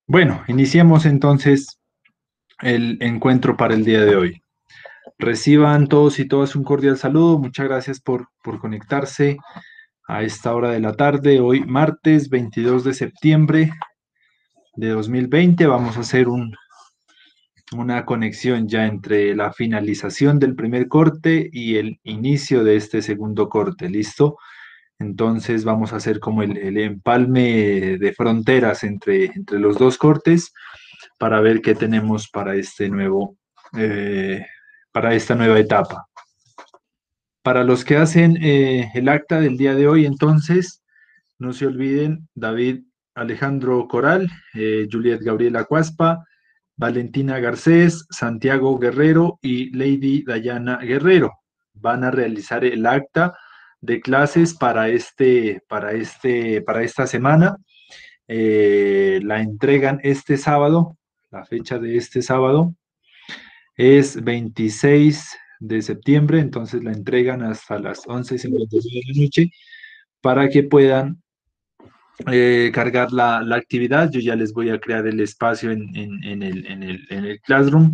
Bueno, iniciemos entonces el encuentro para el día de hoy. Reciban todos y todas un cordial saludo. Muchas gracias por conectarse a esta hora de la tarde. Hoy, martes 22 de septiembre de 2020, vamos a hacer una conexión ya entre la finalización del primer corte y el inicio de este segundo corte. ¿Listo? Entonces vamos a hacer como el empalme de fronteras entre los dos cortes para ver qué tenemos para eh, para esta nueva etapa. Para los que hacen el acta del día de hoy, entonces, no se olviden, David Alejandro Coral, Juliet Gabriela Cuaspa, Valentina Garcés, Santiago Guerrero y Lady Dayana Guerrero. Van a realizar el acta de clases para esta semana. La entregan este sábado, la fecha de este sábado es 26 de septiembre, entonces la entregan hasta las 11:59 de la noche para que puedan cargar la actividad. Yo ya les voy a crear el espacio en el Classroom,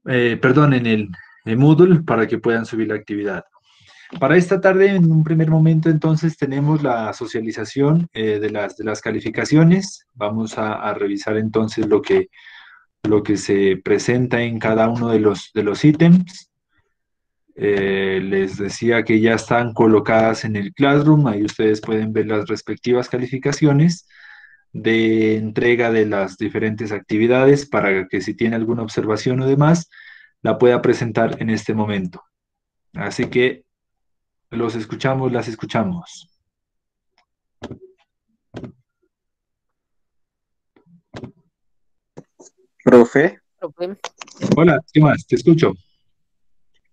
perdón, en Moodle para que puedan subir la actividad. Para esta tarde, en un primer momento, entonces, tenemos la socialización de las calificaciones. Vamos a revisar entonces lo que se presenta en cada uno de los ítems. Les decía que ya están colocadas en el Classroom, ahí ustedes pueden ver las respectivas calificaciones de entrega de las diferentes actividades para que si tiene alguna observación o demás, la pueda presentar en este momento. Así que los escuchamos, las escuchamos. Profe, Profe. Hola, ¿qué más? Te escucho.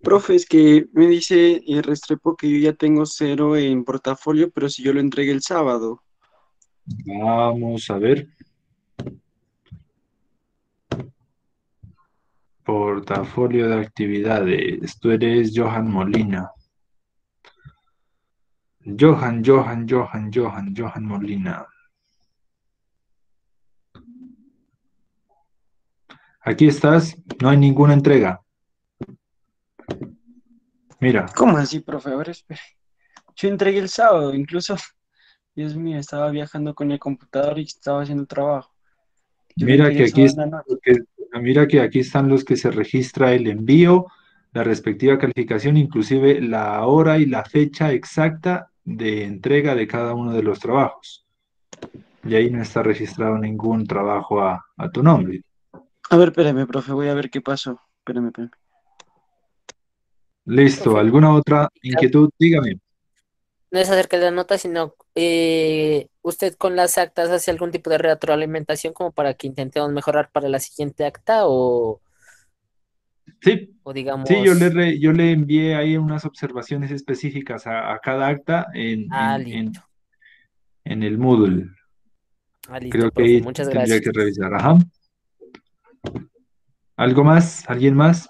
profe, es que me dice Restrepo que yo ya tengo 0 en portafolio, pero si yo lo entregué el sábado. Vamos a ver. Portafolio de actividades. Tú eres Johan Molina. Johan Molina. Aquí estás, no hay ninguna entrega. Mira, ¿Cómo así, profe? Ahora espere. Yo entregué el sábado, incluso, Dios mío, estaba viajando con el computador y estaba haciendo trabajo. Yo lo mira entregué que el aquí, sábado en la noche. mira que aquí están los que se registra el envío, la respectiva calificación, inclusive la hora y la fecha exacta de entrega de cada uno de los trabajos. Y ahí no está registrado ningún trabajo a tu nombre. A ver, espérame, profe, voy a ver qué pasó. Espérame. Listo, Profe, ¿alguna otra inquietud? Dígame. no es acerca de la nota, sino usted con las actas hace algún tipo de retroalimentación como para que intentemos mejorar para la siguiente acta Sí, o sí, yo le, digamos, re- yo le envié ahí unas observaciones específicas a cada acta en, en, listo, en, en el Moodle. listo, Creo que profe, ahí muchas tendría gracias. que revisar. Ajá. ¿Algo más? ¿Alguien más?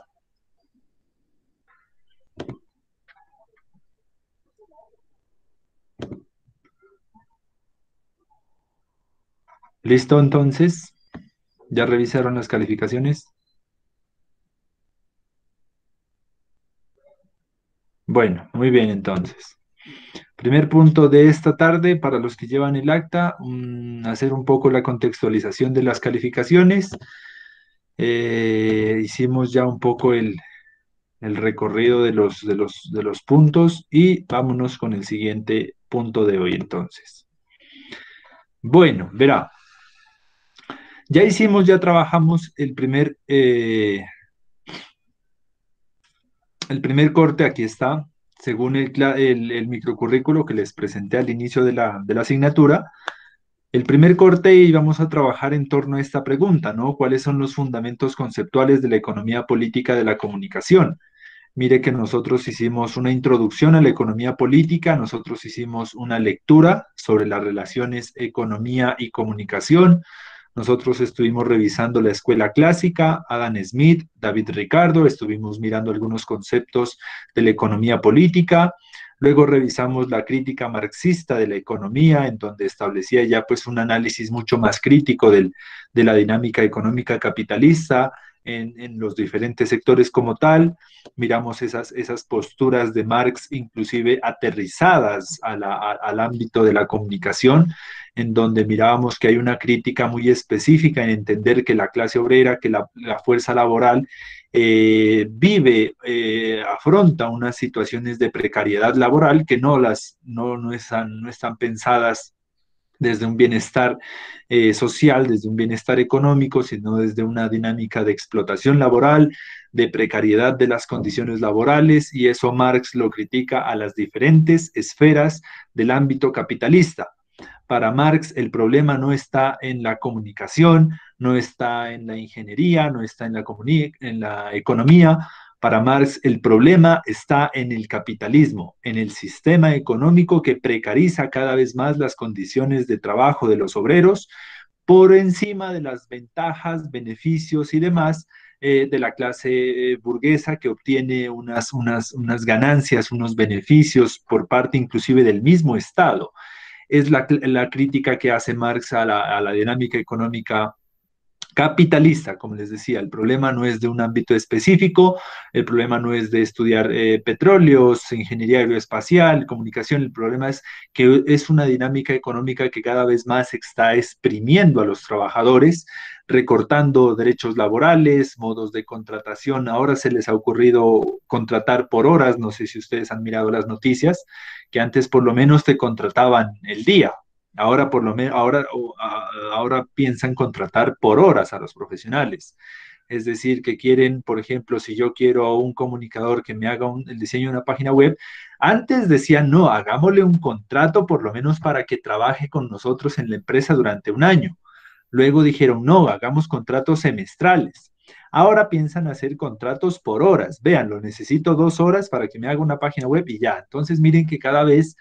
¿Listo entonces? ¿Ya revisaron las calificaciones? Bueno, muy bien entonces. Primer punto de esta tarde, para los que llevan el acta, hacer un poco la contextualización de las calificaciones. Hicimos ya un poco el recorrido de los puntos y vámonos con el siguiente punto de hoy entonces. Bueno, verá, ya trabajamos el primer corte, aquí está, según el microcurrículo que les presenté al inicio de la asignatura. El primer corte íbamos a trabajar en torno a esta pregunta, ¿no? ¿Cuáles son los fundamentos conceptuales de la economía política de la comunicación? Mire que nosotros hicimos una introducción a la economía política, nosotros hicimos una lectura sobre las relaciones economía y comunicación, nosotros estuvimos revisando la escuela clásica, Adam Smith, David Ricardo, estuvimos mirando algunos conceptos de la economía política, Luego revisamos la crítica marxista de la economía, en donde establecía ya pues un análisis mucho más crítico de la dinámica económica capitalista en los diferentes sectores como tal. Miramos esas posturas de Marx, inclusive aterrizadas al ámbito de la comunicación, en donde mirábamos que hay una crítica muy específica en entender que la clase obrera, que la fuerza laboral afronta unas situaciones de precariedad laboral que no están pensadas desde un bienestar social, desde un bienestar económico, sino desde una dinámica de explotación laboral, de precariedad de las condiciones laborales, y eso Marx lo critica a las diferentes esferas del ámbito capitalista. Para Marx el problema no está en la comunicación, no está en la ingeniería, no está en la economía. Para Marx el problema está en el capitalismo, en el sistema económico que precariza cada vez más las condiciones de trabajo de los obreros por encima de las ventajas, beneficios y demás de la clase burguesa, que obtiene unas ganancias, unos beneficios por parte inclusive del mismo Estado. Es la crítica que hace Marx a la dinámica económica capitalista. Como les decía, el problema no es de un ámbito específico, el problema no es de estudiar petróleos, ingeniería aeroespacial, comunicación, el problema es que es una dinámica económica que cada vez más está exprimiendo a los trabajadores, recortando derechos laborales, modos de contratación. Ahora se les ha ocurrido contratar por horas, no sé si ustedes han mirado las noticias, que antes por lo menos te contrataban el día. Ahora por lo menos, ahora piensan contratar por horas a los profesionales. Es decir, que quieren, por ejemplo, si yo quiero a un comunicador que me haga el diseño de una página web, antes decían, no, hagámosle un contrato por lo menos para que trabaje con nosotros en la empresa durante un año. Luego dijeron, no, hagamos contratos semestrales. Ahora piensan hacer contratos por horas. Véanlo, necesito 2 horas para que me haga una página web y ya. Entonces miren que cada vez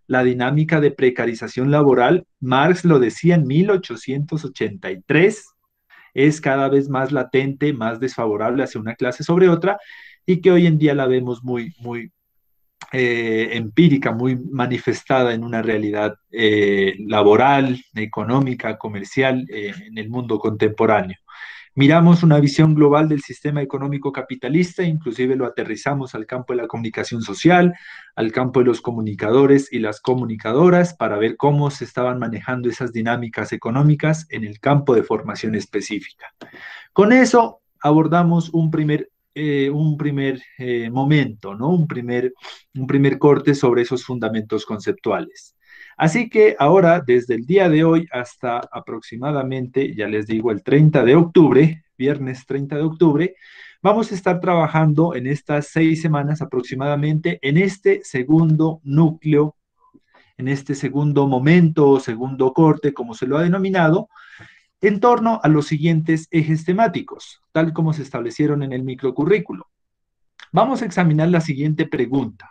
la dinámica de precarización laboral, Marx lo decía en 1883, es cada vez más latente, más desfavorable hacia una clase sobre otra, y que hoy en día la vemos muy empírica, muy manifestada en una realidad laboral, económica, comercial, en el mundo contemporáneo. Miramos una visión global del sistema económico capitalista, inclusive lo aterrizamos al campo de la comunicación social, al campo de los comunicadores y las comunicadoras, para ver cómo se estaban manejando esas dinámicas económicas en el campo de formación específica. Con eso abordamos un primer momento, ¿no? Un primer corte sobre esos fundamentos conceptuales. Así que ahora, desde el día de hoy hasta aproximadamente, ya les digo, el 30 de octubre, viernes 30 de octubre, vamos a estar trabajando en estas 6 semanas aproximadamente en este segundo núcleo, en este segundo momento o segundo corte, como se lo ha denominado, en torno a los siguientes ejes temáticos, tal como se establecieron en el microcurrículo. Vamos a examinar la siguiente pregunta.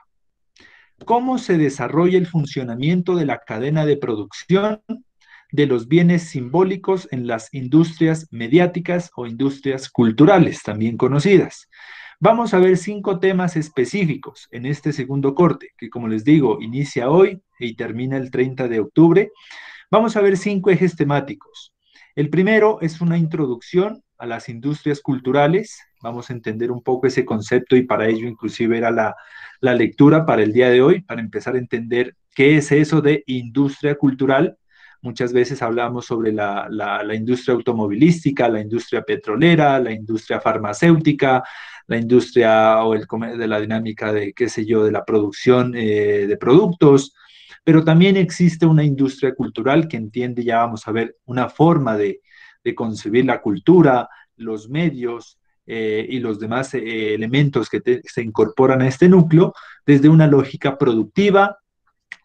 ¿Cómo se desarrolla el funcionamiento de la cadena de producción de los bienes simbólicos en las industrias mediáticas o industrias culturales, también conocidas? Vamos a ver 5 temas específicos en este segundo corte, que como les digo, inicia hoy y termina el 30 de octubre. Vamos a ver 5 ejes temáticos. El primero es una introducción a las industrias culturales. Vamos a entender un poco ese concepto, y para ello inclusive era la lectura para el día de hoy, para empezar a entender qué es eso de industria cultural. Muchas veces hablamos sobre la industria automovilística, la industria petrolera, la industria farmacéutica, la industria de la dinámica de, qué sé yo, de la producción de productos, pero también existe una industria cultural que entiende, ya vamos a ver, una forma de concebir la cultura, los medios y los demás elementos que se incorporan a este núcleo desde una lógica productiva,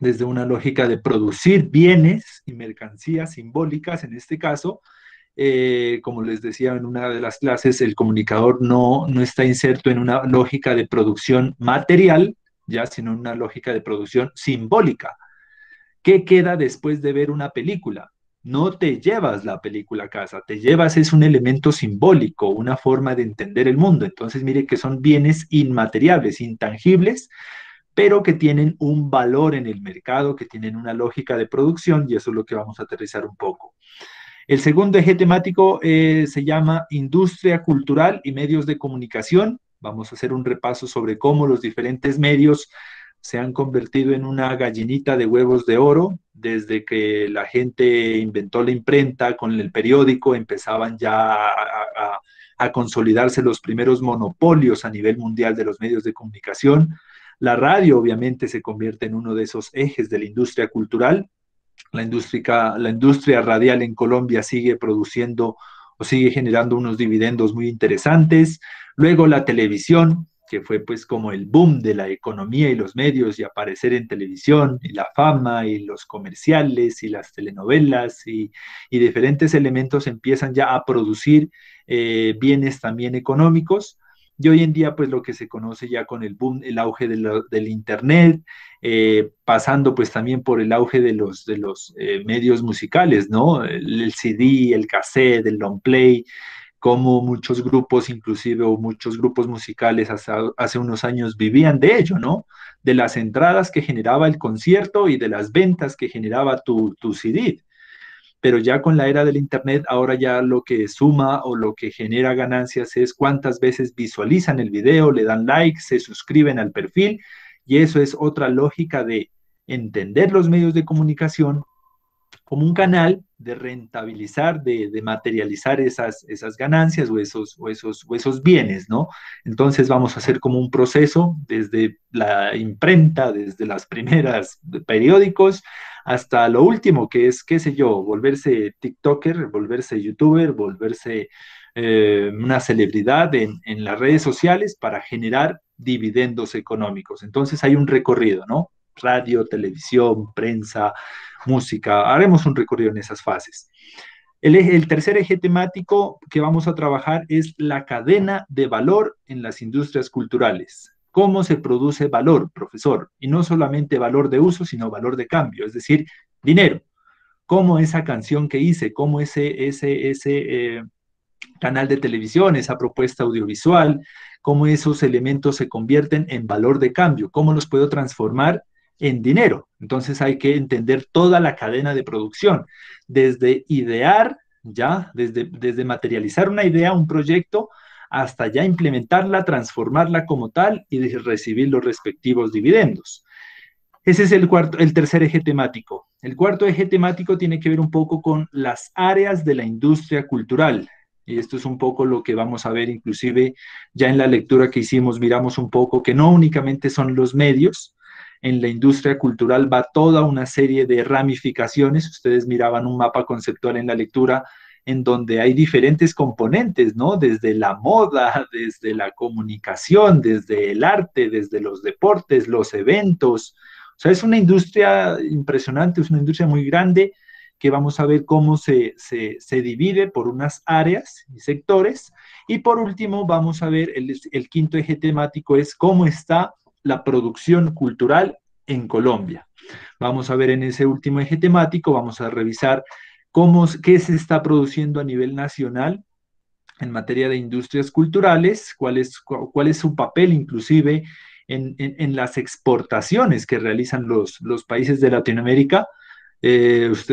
desde una lógica de producir bienes y mercancías simbólicas. En este caso, como les decía en una de las clases, el comunicador no está inserto en una lógica de producción material, ya, sino en una lógica de producción simbólica. ¿Qué queda después de ver una película? No te llevas la película a casa, te llevas es un elemento simbólico, una forma de entender el mundo. Entonces, mire que son bienes inmateriales, intangibles, pero que tienen un valor en el mercado, que tienen una lógica de producción, y eso es lo que vamos a aterrizar un poco. El segundo eje temático se llama Industria Cultural y Medios de Comunicación. Vamos a hacer un repaso sobre cómo los diferentes medios se han convertido en una gallinita de huevos de oro. Desde que la gente inventó la imprenta con el periódico, empezaban ya a consolidarse los primeros monopolios a nivel mundial de los medios de comunicación. La radio obviamente se convierte en uno de esos ejes de la industria cultural. La industria radial en Colombia sigue produciendo o sigue generando unos dividendos muy interesantes. Luego la televisión, que fue pues como el boom de la economía y los medios y aparecer en televisión, y la fama y los comerciales y las telenovelas y diferentes elementos empiezan ya a producir bienes también económicos. Y hoy en día, pues lo que se conoce ya con el boom, el auge del Internet, pasando pues también por el auge de los medios musicales, ¿no? El CD, el cassette, el long play, como muchos grupos, inclusive, o muchos grupos musicales hace unos años vivían de ello, ¿no? De las entradas que generaba el concierto y de las ventas que generaba tu CD. Pero ya con la era del Internet, ahora ya lo que suma o lo que genera ganancias es cuántas veces visualizan el video, le dan like, se suscriben al perfil, y eso es otra lógica de entender los medios de comunicación como un canal de rentabilizar, de materializar esas ganancias o esos bienes, ¿no? Entonces vamos a hacer como un proceso desde la imprenta, desde las primeras periódicos, hasta lo último que es, qué sé yo, volverse TikToker, volverse YouTuber, volverse una celebridad en las redes sociales para generar dividendos económicos. Entonces hay un recorrido, ¿no? Radio, televisión, prensa, música. Haremos un recorrido en esas fases. El tercer eje temático que vamos a trabajar es la cadena de valor en las industrias culturales. ¿Cómo se produce valor, profesor? Y no solamente valor de uso, sino valor de cambio, es decir, dinero. ¿Cómo esa canción que hice, cómo ese canal de televisión, esa propuesta audiovisual, cómo esos elementos se convierten en valor de cambio? ¿Cómo los puedo transformar en dinero? Entonces hay que entender toda la cadena de producción, desde idear, ya, desde materializar una idea, un proyecto, hasta ya implementarla, transformarla como tal y recibir los respectivos dividendos. Ese es el tercer eje temático. El cuarto eje temático tiene que ver un poco con las áreas de la industria cultural. Y esto es un poco lo que vamos a ver, inclusive ya en la lectura que hicimos, miramos un poco que no únicamente son los medios. En la industria cultural va toda una serie de ramificaciones. Ustedes miraban un mapa conceptual en la lectura en donde hay diferentes componentes, ¿no? Desde la moda, desde la comunicación, desde el arte, desde los deportes, los eventos. O sea, es una industria impresionante, es una industria muy grande que vamos a ver cómo se divide por unas áreas y sectores. Y por último, vamos a ver el quinto eje temático es cómo está la producción cultural en Colombia. Vamos a ver en ese último eje temático, vamos a revisar qué se está produciendo a nivel nacional en materia de industrias culturales, cuál es su papel inclusive en las exportaciones que realizan los países de Latinoamérica.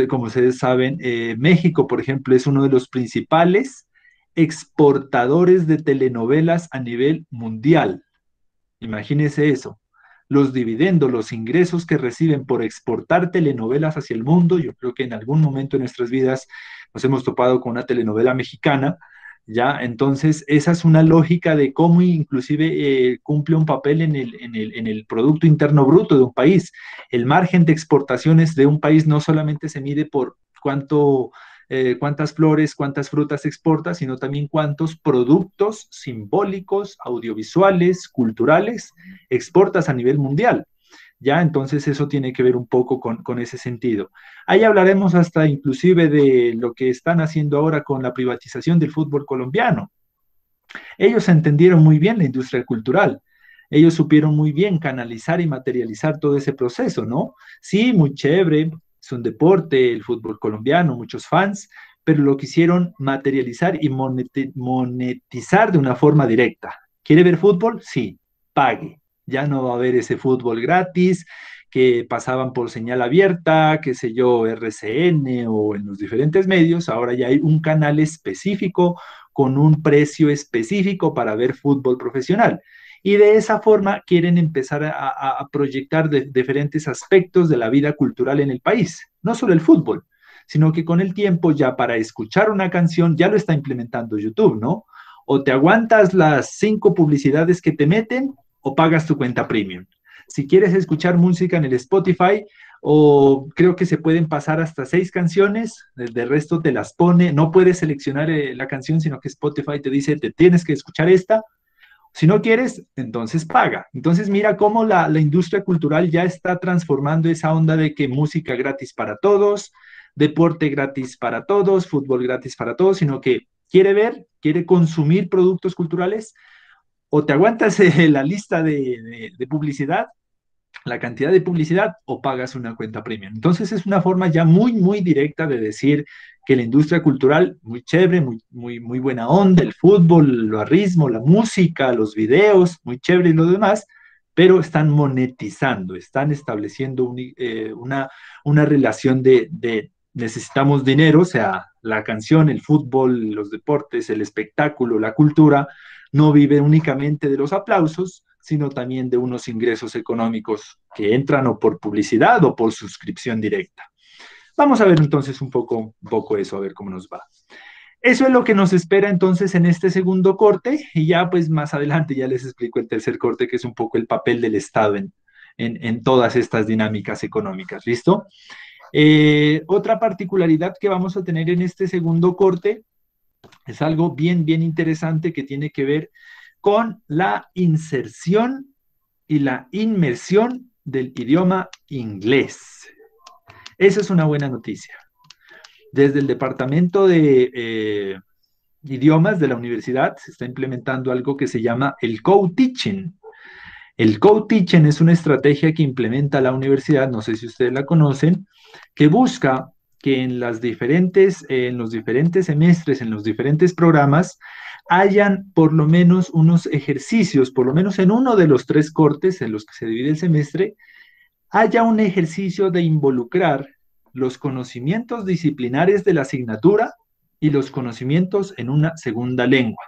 Como ustedes saben, México, por ejemplo, es uno de los principales exportadores de telenovelas a nivel mundial. Imagínense eso. Los dividendos, los ingresos que reciben por exportar telenovelas hacia el mundo. Yo creo que en algún momento de nuestras vidas nos hemos topado con una telenovela mexicana, ¿ya? Entonces, esa es una lógica de cómo inclusive cumple un papel en el Producto Interno Bruto de un país. El margen de exportaciones de un país no solamente se mide por cuántas flores, cuántas frutas exporta, sino también cuántos productos simbólicos, audiovisuales, culturales exportas a nivel mundial. ¿Ya? Entonces eso tiene que ver un poco con ese sentido. Ahí hablaremos hasta inclusive de lo que están haciendo ahora con la privatización del fútbol colombiano. Ellos entendieron muy bien la industria cultural. Ellos supieron muy bien canalizar y materializar todo ese proceso, ¿no? Sí, muy chévere, es un deporte, el fútbol colombiano, muchos fans, pero lo quisieron materializar y monetizar de una forma directa. ¿Quiere ver fútbol? Sí, pague. Ya no va a haber ese fútbol gratis que pasaban por señal abierta, qué sé yo, RCN o en los diferentes medios. Ahora ya hay un canal específico con un precio específico para ver fútbol profesional. Y de esa forma quieren empezar a proyectar diferentes aspectos de la vida cultural en el país, no solo el fútbol, sino que con el tiempo ya para escuchar una canción ya lo está implementando YouTube, ¿no? O te aguantas las 5 publicidades que te meten o pagas tu cuenta premium. Si quieres escuchar música en el Spotify, o creo que se pueden pasar hasta 6 canciones, de resto te las pone, no puedes seleccionar la canción, sino que Spotify te dice, te tienes que escuchar esta. Si no quieres, entonces paga. Entonces mira cómo la industria cultural ya está transformando esa onda de que música gratis para todos, deporte gratis para todos, fútbol gratis para todos, sino que quiere ver, quiere consumir productos culturales, o te aguantas la lista de publicidad, la cantidad de publicidad, o pagas una cuenta premium. Entonces es una forma ya muy, muy directa de decir que la industria cultural, muy chévere, muy buena onda, el fútbol, el barrismo, la música, los videos, muy chévere y lo demás, pero están monetizando, están estableciendo una relación de necesitamos dinero, o sea, la canción, el fútbol, los deportes, el espectáculo, la cultura, no vive únicamente de los aplausos, sino también de unos ingresos económicos que entran o por publicidad o por suscripción directa. Vamos a ver entonces un poco eso, a ver cómo nos va. Eso es lo que nos espera entonces en este segundo corte, y ya pues más adelante ya les explico el tercer corte, que es un poco el papel del Estado en todas estas dinámicas económicas. ¿Listo? Otra particularidad que vamos a tener en este segundo corte es algo bien, bien interesante que tiene que ver con la inserción y la inmersión del idioma inglés. Esa es una buena noticia. Desde el departamento de idiomas de la universidad se está implementando algo que se llama el co-teaching. El co-teaching es una estrategia que implementa la universidad, no sé si ustedes la conocen, que busca que en los diferentes semestres, en los diferentes programas, hayan por lo menos unos ejercicios, por lo menos en uno de los 3 cortes en los que se divide el semestre, haya un ejercicio de involucrar los conocimientos disciplinares de la asignatura y los conocimientos en una segunda lengua.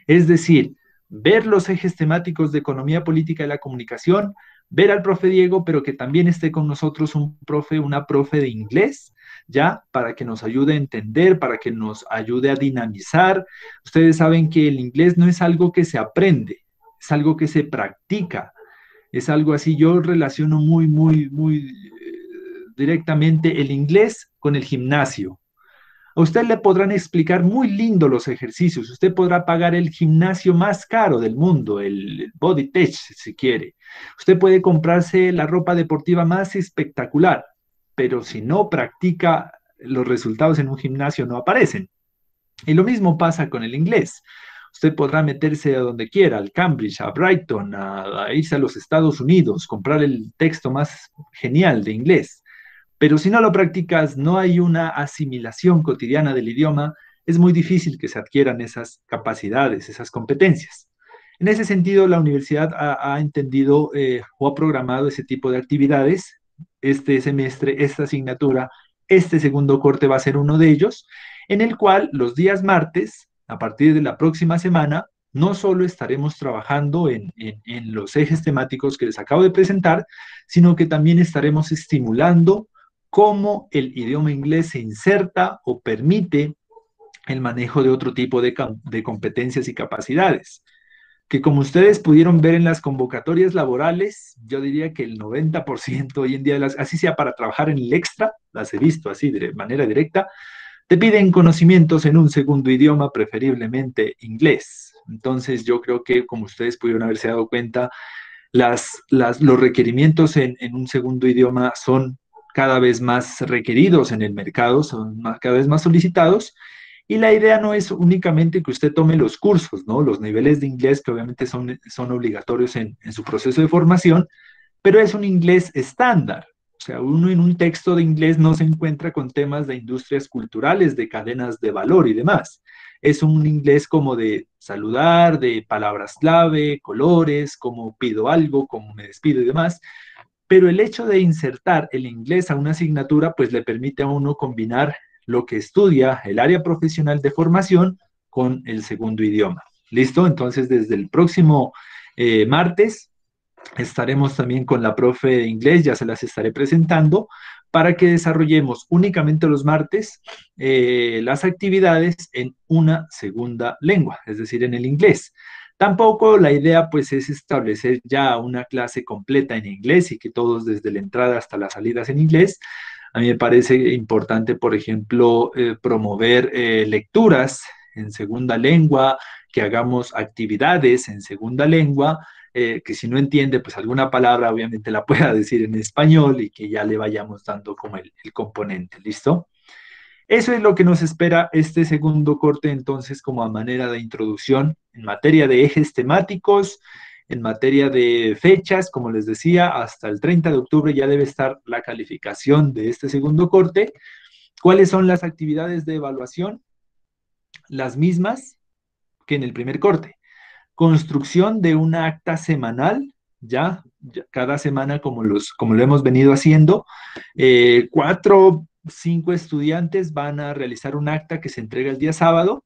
Es decir, ver los ejes temáticos de economía política y la comunicación, ver al profe Diego, pero que también esté con nosotros una profe de inglés, ya, para que nos ayude a entender, para que nos ayude a dinamizar. Ustedes saben que el inglés no es algo que se aprende, es algo que se practica, es algo así. Yo relaciono muy directamente el inglés con el gimnasio. A usted le podrán explicar muy lindo los ejercicios, usted podrá pagar el gimnasio más caro del mundo, el Body Tech, si quiere. Usted puede comprarse la ropa deportiva más espectacular, pero si no practica, los resultados en un gimnasio no aparecen. Y lo mismo pasa con el inglés. Usted podrá meterse a donde quiera, al Cambridge, a Brighton, a irse a los Estados Unidos, comprar el texto más genial de inglés. Pero si no lo practicas, no hay una asimilación cotidiana del idioma, es muy difícil que se adquieran esas capacidades, esas competencias. En ese sentido, la universidad ha entendido o ha programado ese tipo de actividades. Este semestre, esta asignatura, este segundo corte va a ser uno de ellos, en el cual los días martes, a partir de la próxima semana, no solo estaremos trabajando en los ejes temáticos que les acabo de presentar, sino que también estaremos estimulando cómo el idioma inglés se inserta o permite el manejo de otro tipo de competencias y capacidades, que como ustedes pudieron ver en las convocatorias laborales, yo diría que el 90% hoy en día, así sea para trabajar en el extra, las he visto así de manera directa, te piden conocimientos en un segundo idioma, preferiblemente inglés. Entonces yo creo que, como ustedes pudieron haberse dado cuenta, los requerimientos en un segundo idioma son cada vez más requeridos en el mercado, son cada vez más solicitados, y la idea no es únicamente que usted tome los cursos, ¿no? Los niveles de inglés que obviamente son obligatorios en su proceso de formación, pero es un inglés estándar. O sea, uno en un texto de inglés no se encuentra con temas de industrias culturales, de cadenas de valor y demás. Es un inglés como de saludar, de palabras clave, colores, como pido algo, como me despido y demás. Pero el hecho de insertar el inglés a una asignatura, pues le permite a uno combinar lo que estudia el área profesional de formación con el segundo idioma. ¿Listo? Entonces, desde el próximo martes estaremos también con la profe de inglés, ya se las estaré presentando, para que desarrollemos únicamente los martes las actividades en una segunda lengua, es decir, en el inglés. Tampoco la idea pues es establecer ya una clase completa en inglés y que todos desde la entrada hasta las salidas en inglés. A mí me parece importante, por ejemplo, promover lecturas en segunda lengua, que hagamos actividades en segunda lengua, que si no entiende pues alguna palabra obviamente la pueda decir en español y que ya le vayamos dando como el componente, ¿listo? Eso es lo que nos espera este segundo corte entonces como a manera de introducción en materia de ejes temáticos, en materia de fechas, como les decía, hasta el 30 de octubre ya debe estar la calificación de este segundo corte. ¿Cuáles son las actividades de evaluación? Las mismas que en el primer corte. Construcción de una acta semanal, ya cada semana como lo hemos venido haciendo. 4, 5 estudiantes van a realizar un acta que se entrega el día sábado.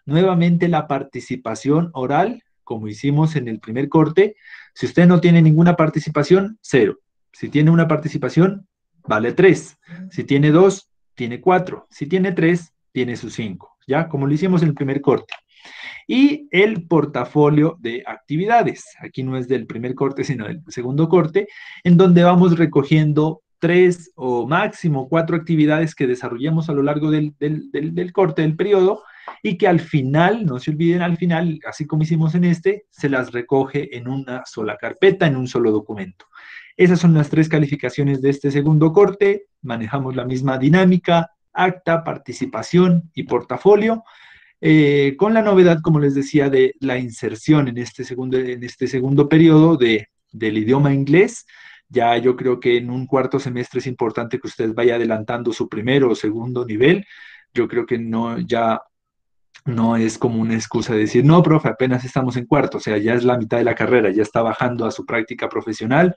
Nuevamente la participación oral, como hicimos en el primer corte. Si usted no tiene ninguna participación, 0. Si tiene una participación, vale 3. Si tiene 2, tiene 4. Si tiene 3, tiene sus 5. Ya, como lo hicimos en el primer corte. Y el portafolio de actividades. Aquí no es del primer corte, sino del segundo corte, en donde vamos recogiendo 3 o máximo 4 actividades que desarrollamos a lo largo del corte, del periodo, y que al final, no se olviden, al final, así como hicimos en este, se las recoge en una sola carpeta, en un solo documento. Esas son las 3 calificaciones de este segundo corte. Manejamos la misma dinámica: acta, participación y portafolio. Con la novedad, como les decía, de la inserción en este segundo periodo del idioma inglés. Ya yo creo que en un cuarto semestre es importante que usted vaya adelantando su primero o segundo nivel. Yo creo que no, ya no es como una excusa de decir, no, profe, apenas estamos en cuarto, o sea, ya es la mitad de la carrera, ya está bajando a su práctica profesional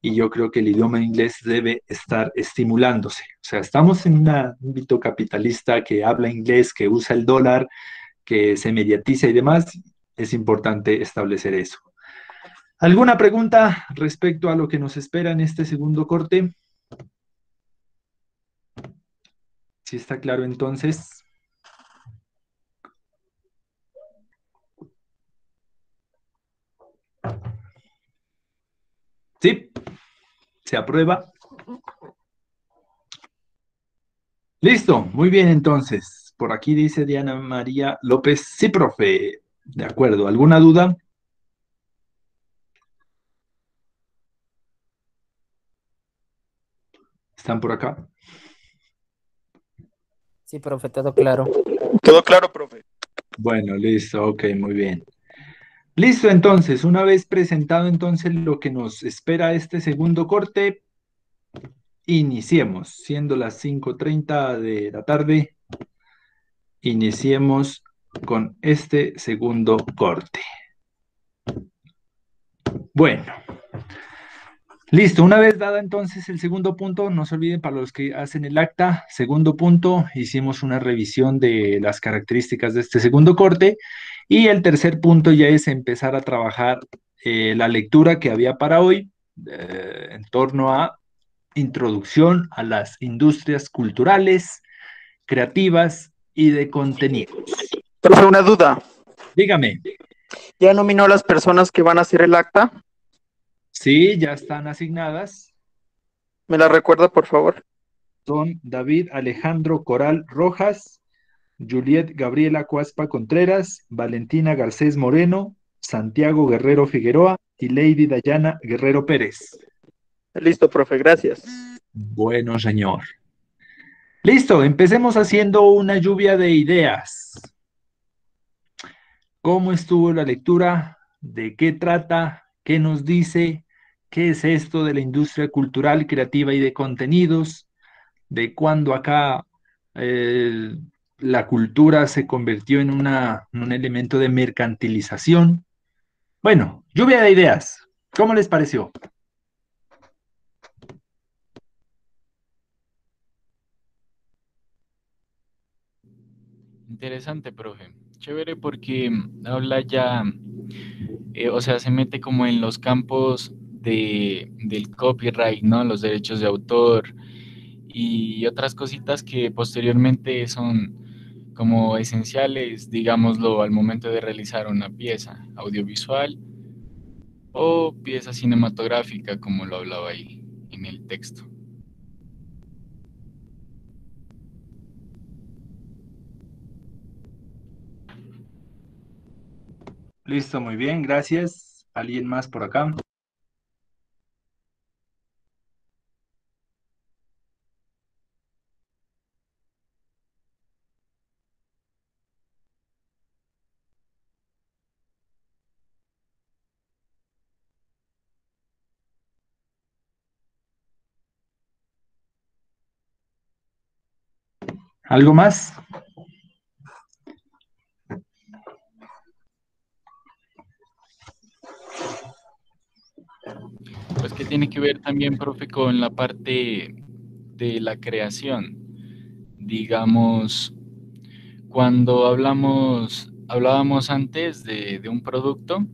y yo creo que el idioma inglés debe estar estimulándose. O sea, estamos en un ámbito capitalista que habla inglés, que usa el dólar, que se mediatiza y demás. Es importante establecer eso. ¿Alguna pregunta respecto a lo que nos espera en este segundo corte? Si está claro, entonces. Sí, se aprueba. Listo, muy bien entonces. Por aquí dice Diana María López. Sí, profe. De acuerdo. ¿Alguna duda? ¿Están por acá? Sí, profe, todo claro. Todo claro, profe. Bueno, listo, ok, muy bien. Listo, entonces, una vez presentado entonces lo que nos espera este segundo corte, iniciemos, siendo las 5:30 de la tarde, iniciemos con este segundo corte. Bueno, listo, una vez dada entonces el segundo punto, no se olviden para los que hacen el acta, segundo punto, hicimos una revisión de las características de este segundo corte y el tercer punto ya es empezar a trabajar la lectura que había para hoy en torno a introducción a las industrias culturales, creativas y de contenidos. Profe, una duda. Dígame. ¿Ya nominó a las personas que van a hacer el acta? Sí, ya están asignadas. ¿Me la recuerda, por favor? Son David Alejandro Coral Rojas, Juliet Gabriela Cuaspa Contreras, Valentina Garcés Moreno, Santiago Guerrero Figueroa y Lady Dayana Guerrero Pérez. Listo, profe, gracias. Bueno, señor. Listo, empecemos haciendo una lluvia de ideas. ¿Cómo estuvo la lectura? ¿De qué trata? ¿Qué nos dice? ¿Qué es esto de la industria cultural, creativa y de contenidos? ¿De cuándo acá eh, la cultura se convirtió en en un elemento de mercantilización? Bueno, lluvia de ideas. ¿Cómo les pareció? Interesante, profe. Chévere porque habla ya, o sea, se mete como en los campos del copyright, ¿no? Los derechos de autor y otras cositas que posteriormente son como esenciales, digámoslo, al momento de realizar una pieza audiovisual o pieza cinematográfica, como lo hablaba ahí en el texto. Listo, muy bien, gracias. ¿Alguien más por acá? ¿Algo más? Pues que tiene que ver también, profe, con la parte de la creación. Digamos, cuando hablábamos antes de un producto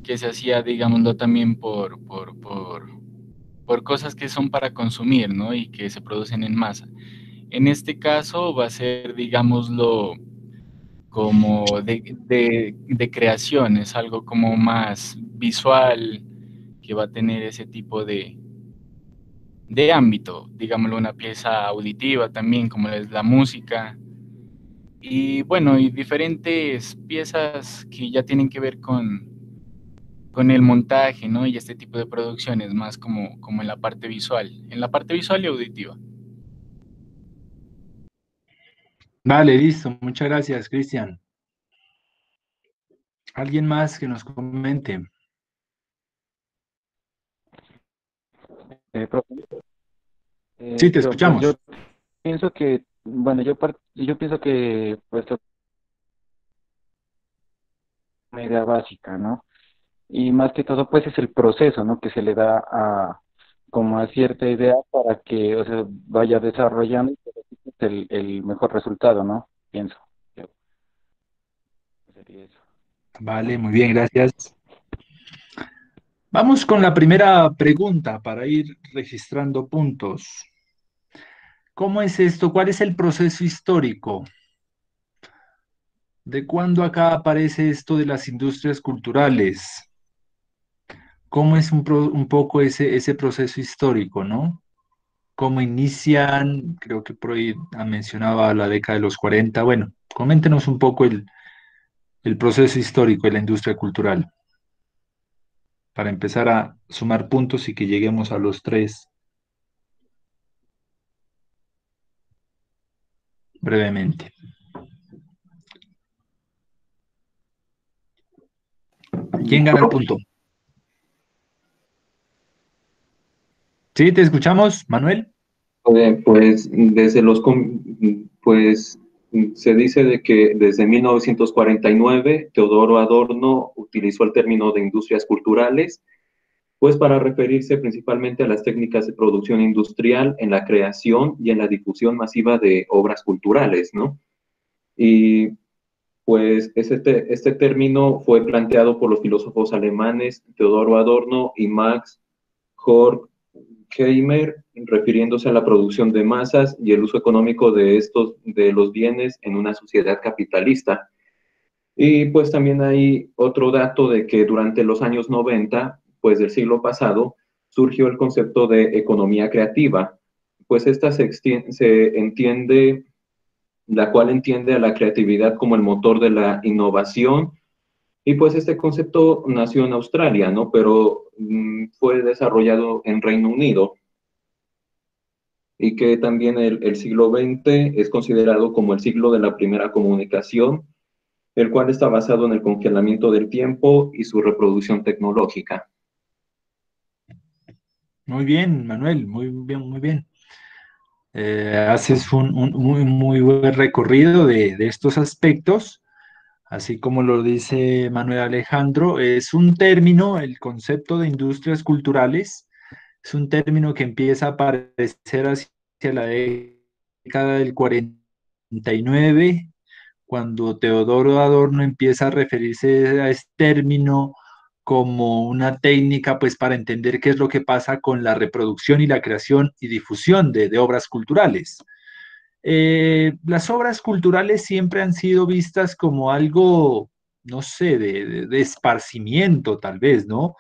que se hacía, digámoslo, también por cosas que son para consumir, ¿no? Y que se producen en masa. En este caso va a ser, digámoslo, como de creación, es algo como más visual, que va a tener ese tipo de ámbito, digámoslo, una pieza auditiva también, como es la música, y bueno, y diferentes piezas que ya tienen que ver con el montaje, ¿no? Y este tipo de producciones, más como en la parte visual y auditiva. Vale, listo. Muchas gracias, Cristian. ¿Alguien más que nos comente? Profe, Sí, te pues yo escuchamos. pienso que, bueno, yo pienso que pues es una idea básica, ¿no? Y más que todo, pues es el proceso, ¿no? Que se le da a como a cierta idea para que, o sea, vaya desarrollando y que el mejor resultado, ¿no? Pienso. Yo, sería eso. Vale, muy bien, gracias. Vamos con la primera pregunta para ir registrando puntos. ¿Cómo es esto? ¿Cuál es el proceso histórico? ¿De cuándo acá aparece esto de las industrias culturales? ¿Cómo es un poco ese proceso histórico, no? ¿Cómo inician? Creo que por ahí mencionaba la década de los 40. Bueno, coméntenos un poco el proceso histórico de la industria cultural para empezar a sumar puntos y que lleguemos a los tres brevemente. ¿Quién gana el punto? Sí, te escuchamos, Manuel. Pues pues se dice de que desde 1949 Teodoro Adorno utilizó el término de industrias culturales, pues para referirse principalmente a las técnicas de producción industrial en la creación y en la difusión masiva de obras culturales, ¿no? Y pues este término fue planteado por los filósofos alemanes Teodoro Adorno y Max Horkheimer, refiriéndose a la producción de masas y el uso económico de los bienes en una sociedad capitalista. Y pues también hay otro dato de que durante los años 90, pues del siglo pasado, surgió el concepto de economía creativa, pues esta se entiende, la cual entiende a la creatividad como el motor de la innovación, y pues este concepto nació en Australia, ¿no? Pero fue desarrollado en Reino Unido, y que también el siglo XX es considerado como el siglo de la primera comunicación, el cual está basado en el congelamiento del tiempo y su reproducción tecnológica. Muy bien, Manuel, muy bien, muy bien. Haces un muy, muy buen recorrido de estos aspectos, así como lo dice Manuel Alejandro. Es un término, el concepto de industrias culturales, es un término que empieza a aparecer hacia la década del 49, cuando Teodoro Adorno empieza a referirse a este término como una técnica, pues, para entender qué es lo que pasa con la reproducción y la creación y difusión de obras culturales. Las obras culturales siempre han sido vistas como algo, no sé, de esparcimiento, tal vez, ¿no?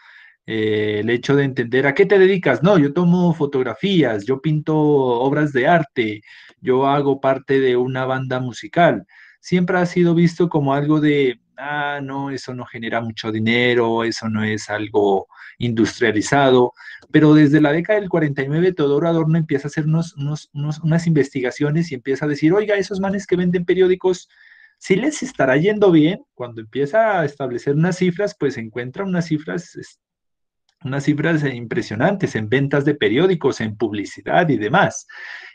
El hecho de entender a qué te dedicas. No, yo tomo fotografías, yo pinto obras de arte, yo hago parte de una banda musical. Siempre ha sido visto como algo de, ah, no, eso no genera mucho dinero, eso no es algo industrializado. Pero desde la década del 49, Teodoro Adorno empieza a hacer unas investigaciones y empieza a decir, oiga, esos manes que venden periódicos, si les estará yendo bien. Cuando empieza a establecer unas cifras, pues encuentra unas cifras impresionantes en ventas de periódicos, en publicidad y demás.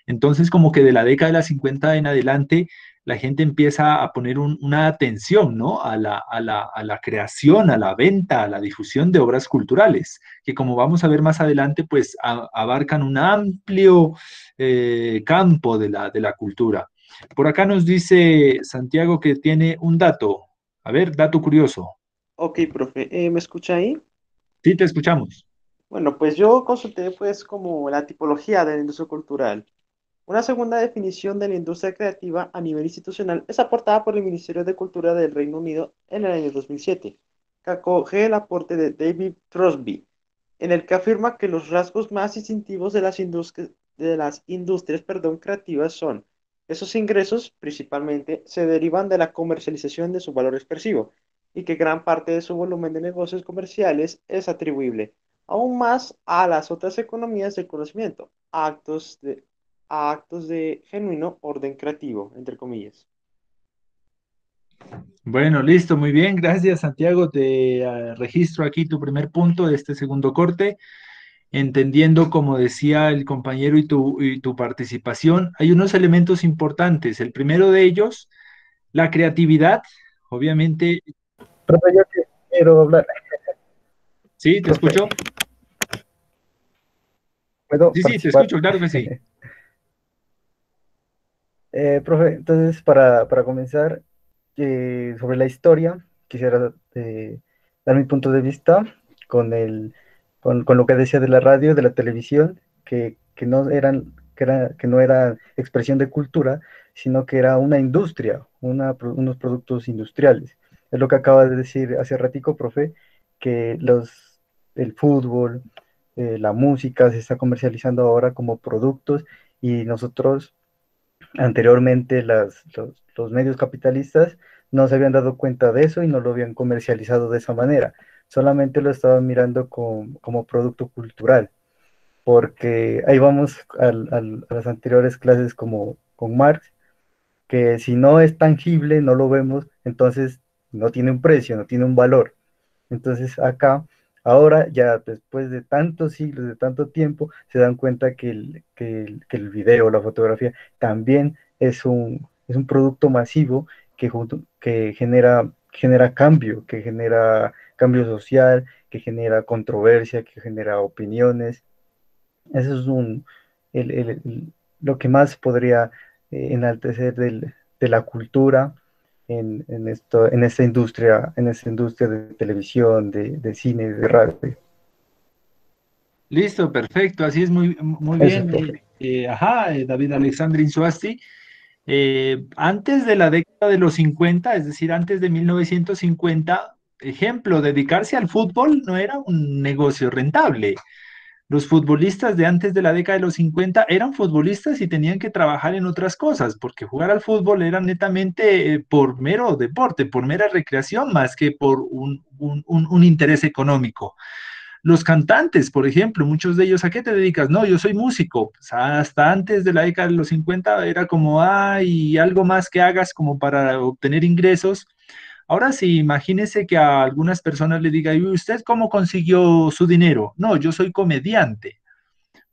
Entonces, como que de la década de las 50 en adelante, la gente empieza a poner una atención, ¿no? A la creación, a la venta, a la difusión de obras culturales, que como vamos a ver más adelante, pues abarcan un amplio campo de la cultura. Por acá nos dice Santiago que tiene un dato. A ver, dato curioso. Ok, profe, ¿me escucha ahí? Sí, te escuchamos. Bueno, pues yo consulté pues como la tipología de la industria cultural. Una segunda definición de la industria creativa a nivel institucional es aportada por el Ministerio de Cultura del Reino Unido en el año 2007, que acoge el aporte de David Crosby, en el que afirma que los rasgos más distintivos de las industrias, creativas son: esos ingresos principalmente se derivan de la comercialización de su valor expresivo y que gran parte de su volumen de negocios comerciales es atribuible aún más a las otras economías del conocimiento, a actos de genuino orden creativo, entre comillas. Bueno, listo, muy bien, gracias Santiago. Te registro aquí tu primer punto de este segundo corte, entendiendo, como decía el compañero, y tu participación. Hay unos elementos importantes. El primero de ellos, la creatividad, obviamente. Profe, yo quiero hablar. ¿Sí? ¿Te Profe, escucho? ¿puedo Sí, sí, te participar? escucho, claro que sí. Profe, entonces para comenzar, sobre la historia, quisiera dar mi punto de vista con lo que decía de la radio, de la televisión, que no era expresión de cultura, sino que era una industria, unos productos industriales. Es lo que acaba de decir hace ratico, profe, que el fútbol, la música se está comercializando ahora como productos y nosotros anteriormente los medios capitalistas no se habían dado cuenta de eso y no lo habían comercializado de esa manera. Solamente lo estaban mirando como producto cultural, porque ahí vamos a las anteriores clases como con Marx, que si no es tangible, no lo vemos, entonces no tiene un precio, no tiene un valor. Entonces acá, ahora ya después de tantos siglos, de tanto tiempo, se dan cuenta que el video, la fotografía, también es un producto masivo que genera cambio, que genera cambio social, que genera controversia, que genera opiniones. Eso es lo que más podría enaltecer de la cultura en esta industria de televisión, de cine, de radio. Listo, perfecto, así es, muy, muy Eso es, bien. profe. Ajá, David Alexandre Insuasti. Antes de la década de los 50, es decir, antes de 1950, ejemplo, dedicarse al fútbol no era un negocio rentable. Los futbolistas de antes de la década de los 50 eran futbolistas y tenían que trabajar en otras cosas, porque jugar al fútbol era netamente por mero deporte, por mera recreación, más que por un interés económico. Los cantantes, por ejemplo, muchos de ellos, ¿a qué te dedicas? No, yo soy músico. Pues hasta antes de la década de los 50 era como, ay, algo más que hagas como para obtener ingresos. Ahora sí, imagínese que a algunas personas le diga, ¿y usted cómo consiguió su dinero? No, yo soy comediante.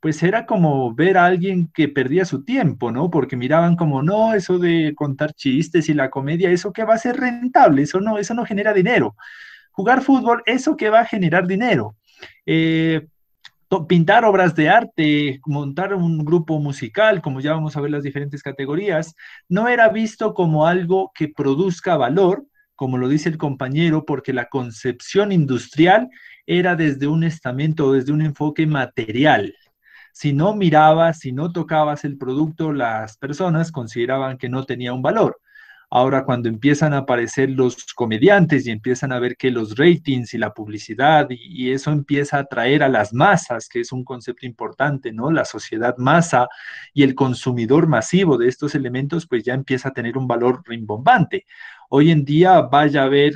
pues era como ver a alguien que perdía su tiempo, ¿no? Porque miraban como, no, eso de contar chistes y la comedia, eso que va a ser rentable, eso no genera dinero. Jugar fútbol, eso que va a generar dinero. Eh, Pintar obras de arte, montar un grupo musical, como ya vamos a ver las diferentes categorías, no era visto como algo que produzca valor, como lo dice el compañero, porque la concepción industrial era desde un estamento, desde un enfoque material. Si no mirabas, si no tocabas el producto, las personas consideraban que no tenía un valor. Ahora, cuando empiezan a aparecer los comediantes y empiezan a ver que los ratings y la publicidad y eso empieza a atraer a las masas, que es un concepto importante, ¿no? La sociedad masa y el consumidor masivo de estos elementos, pues ya empieza a tener un valor rimbombante. Hoy en día, vaya a ver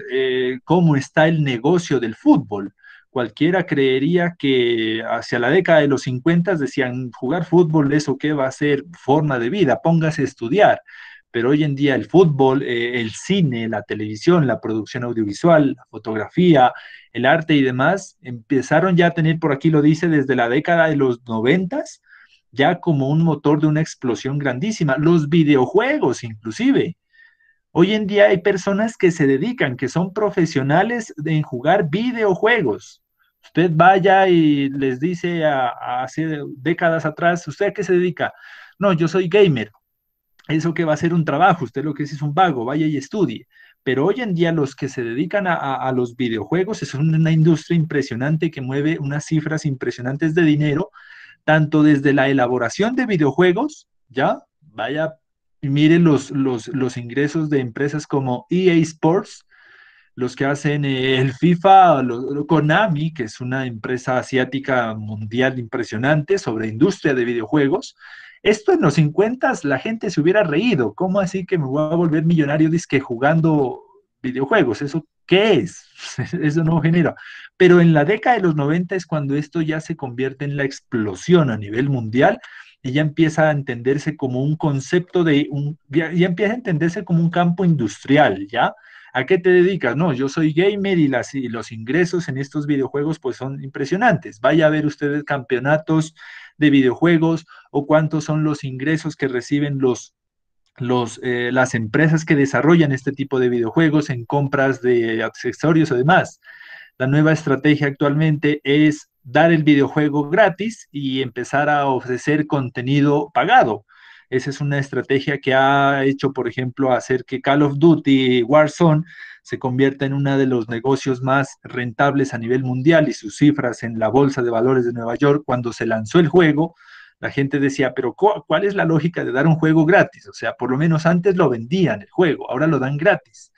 cómo está el negocio del fútbol. Cualquiera creería que hacia la década de los 50 decían, jugar fútbol, ¿eso qué va a ser? Forma de vida, póngase a estudiar. Pero hoy en día el fútbol, el cine, la televisión, la producción audiovisual, la fotografía, el arte y demás, empezaron ya a tener, por aquí lo dice, desde la década de los 90, ya como un motor de una explosión grandísima. Los videojuegos, inclusive. Hoy en día hay personas que se dedican, que son profesionales en jugar videojuegos. Usted vaya y les dice hace décadas atrás, ¿usted a qué se dedica? No, yo soy gamer. Eso que va a ser un trabajo, usted lo que es un vago, vaya y estudie. Pero hoy en día los que se dedican a los videojuegos es una industria impresionante que mueve unas cifras impresionantes de dinero, tanto desde la elaboración de videojuegos, ¿ya? Vaya y mire los ingresos de empresas como EA Sports, los que hacen el FIFA, Konami, que es una empresa asiática mundial impresionante sobre industria de videojuegos. Esto en los 50 la gente se hubiera reído. ¿Cómo así que me voy a volver millonario dizque jugando videojuegos? ¿Eso qué es? Eso no genera. Pero en la década de los 90 es cuando esto ya se convierte en la explosión a nivel mundial y ya empieza a entenderse como un concepto ya empieza a entenderse como un campo industrial, ¿ya? ¿A qué te dedicas? No, yo soy gamer y los ingresos en estos videojuegos pues son impresionantes. Vaya a ver ustedes campeonatos de videojuegos o cuántos son los ingresos que reciben las empresas que desarrollan este tipo de videojuegos en compras de accesorios o demás. La nueva estrategia actualmente es dar el videojuego gratis y empezar a ofrecer contenido pagado. Esa es una estrategia que ha hecho, por ejemplo, hacer que Call of Duty Warzone se convierta en uno de los negocios más rentables a nivel mundial y sus cifras en la Bolsa de Valores de Nueva York, cuando se lanzó el juego, la gente decía, pero ¿cuál es la lógica de dar un juego gratis? O sea, por lo menos antes lo vendían el juego, ahora lo dan gratis.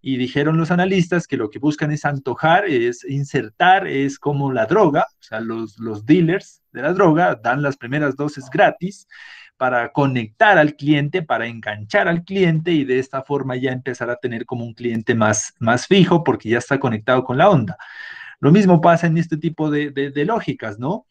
Y dijeron los analistas que lo que buscan es antojar, es insertar, es como la droga, o sea, los dealers de la droga dan las primeras dosis gratis para conectar al cliente, para enganchar al cliente y de esta forma ya empezar a tener como un cliente más fijo porque ya está conectado con la onda. Lo mismo pasa en este tipo de lógicas, ¿no?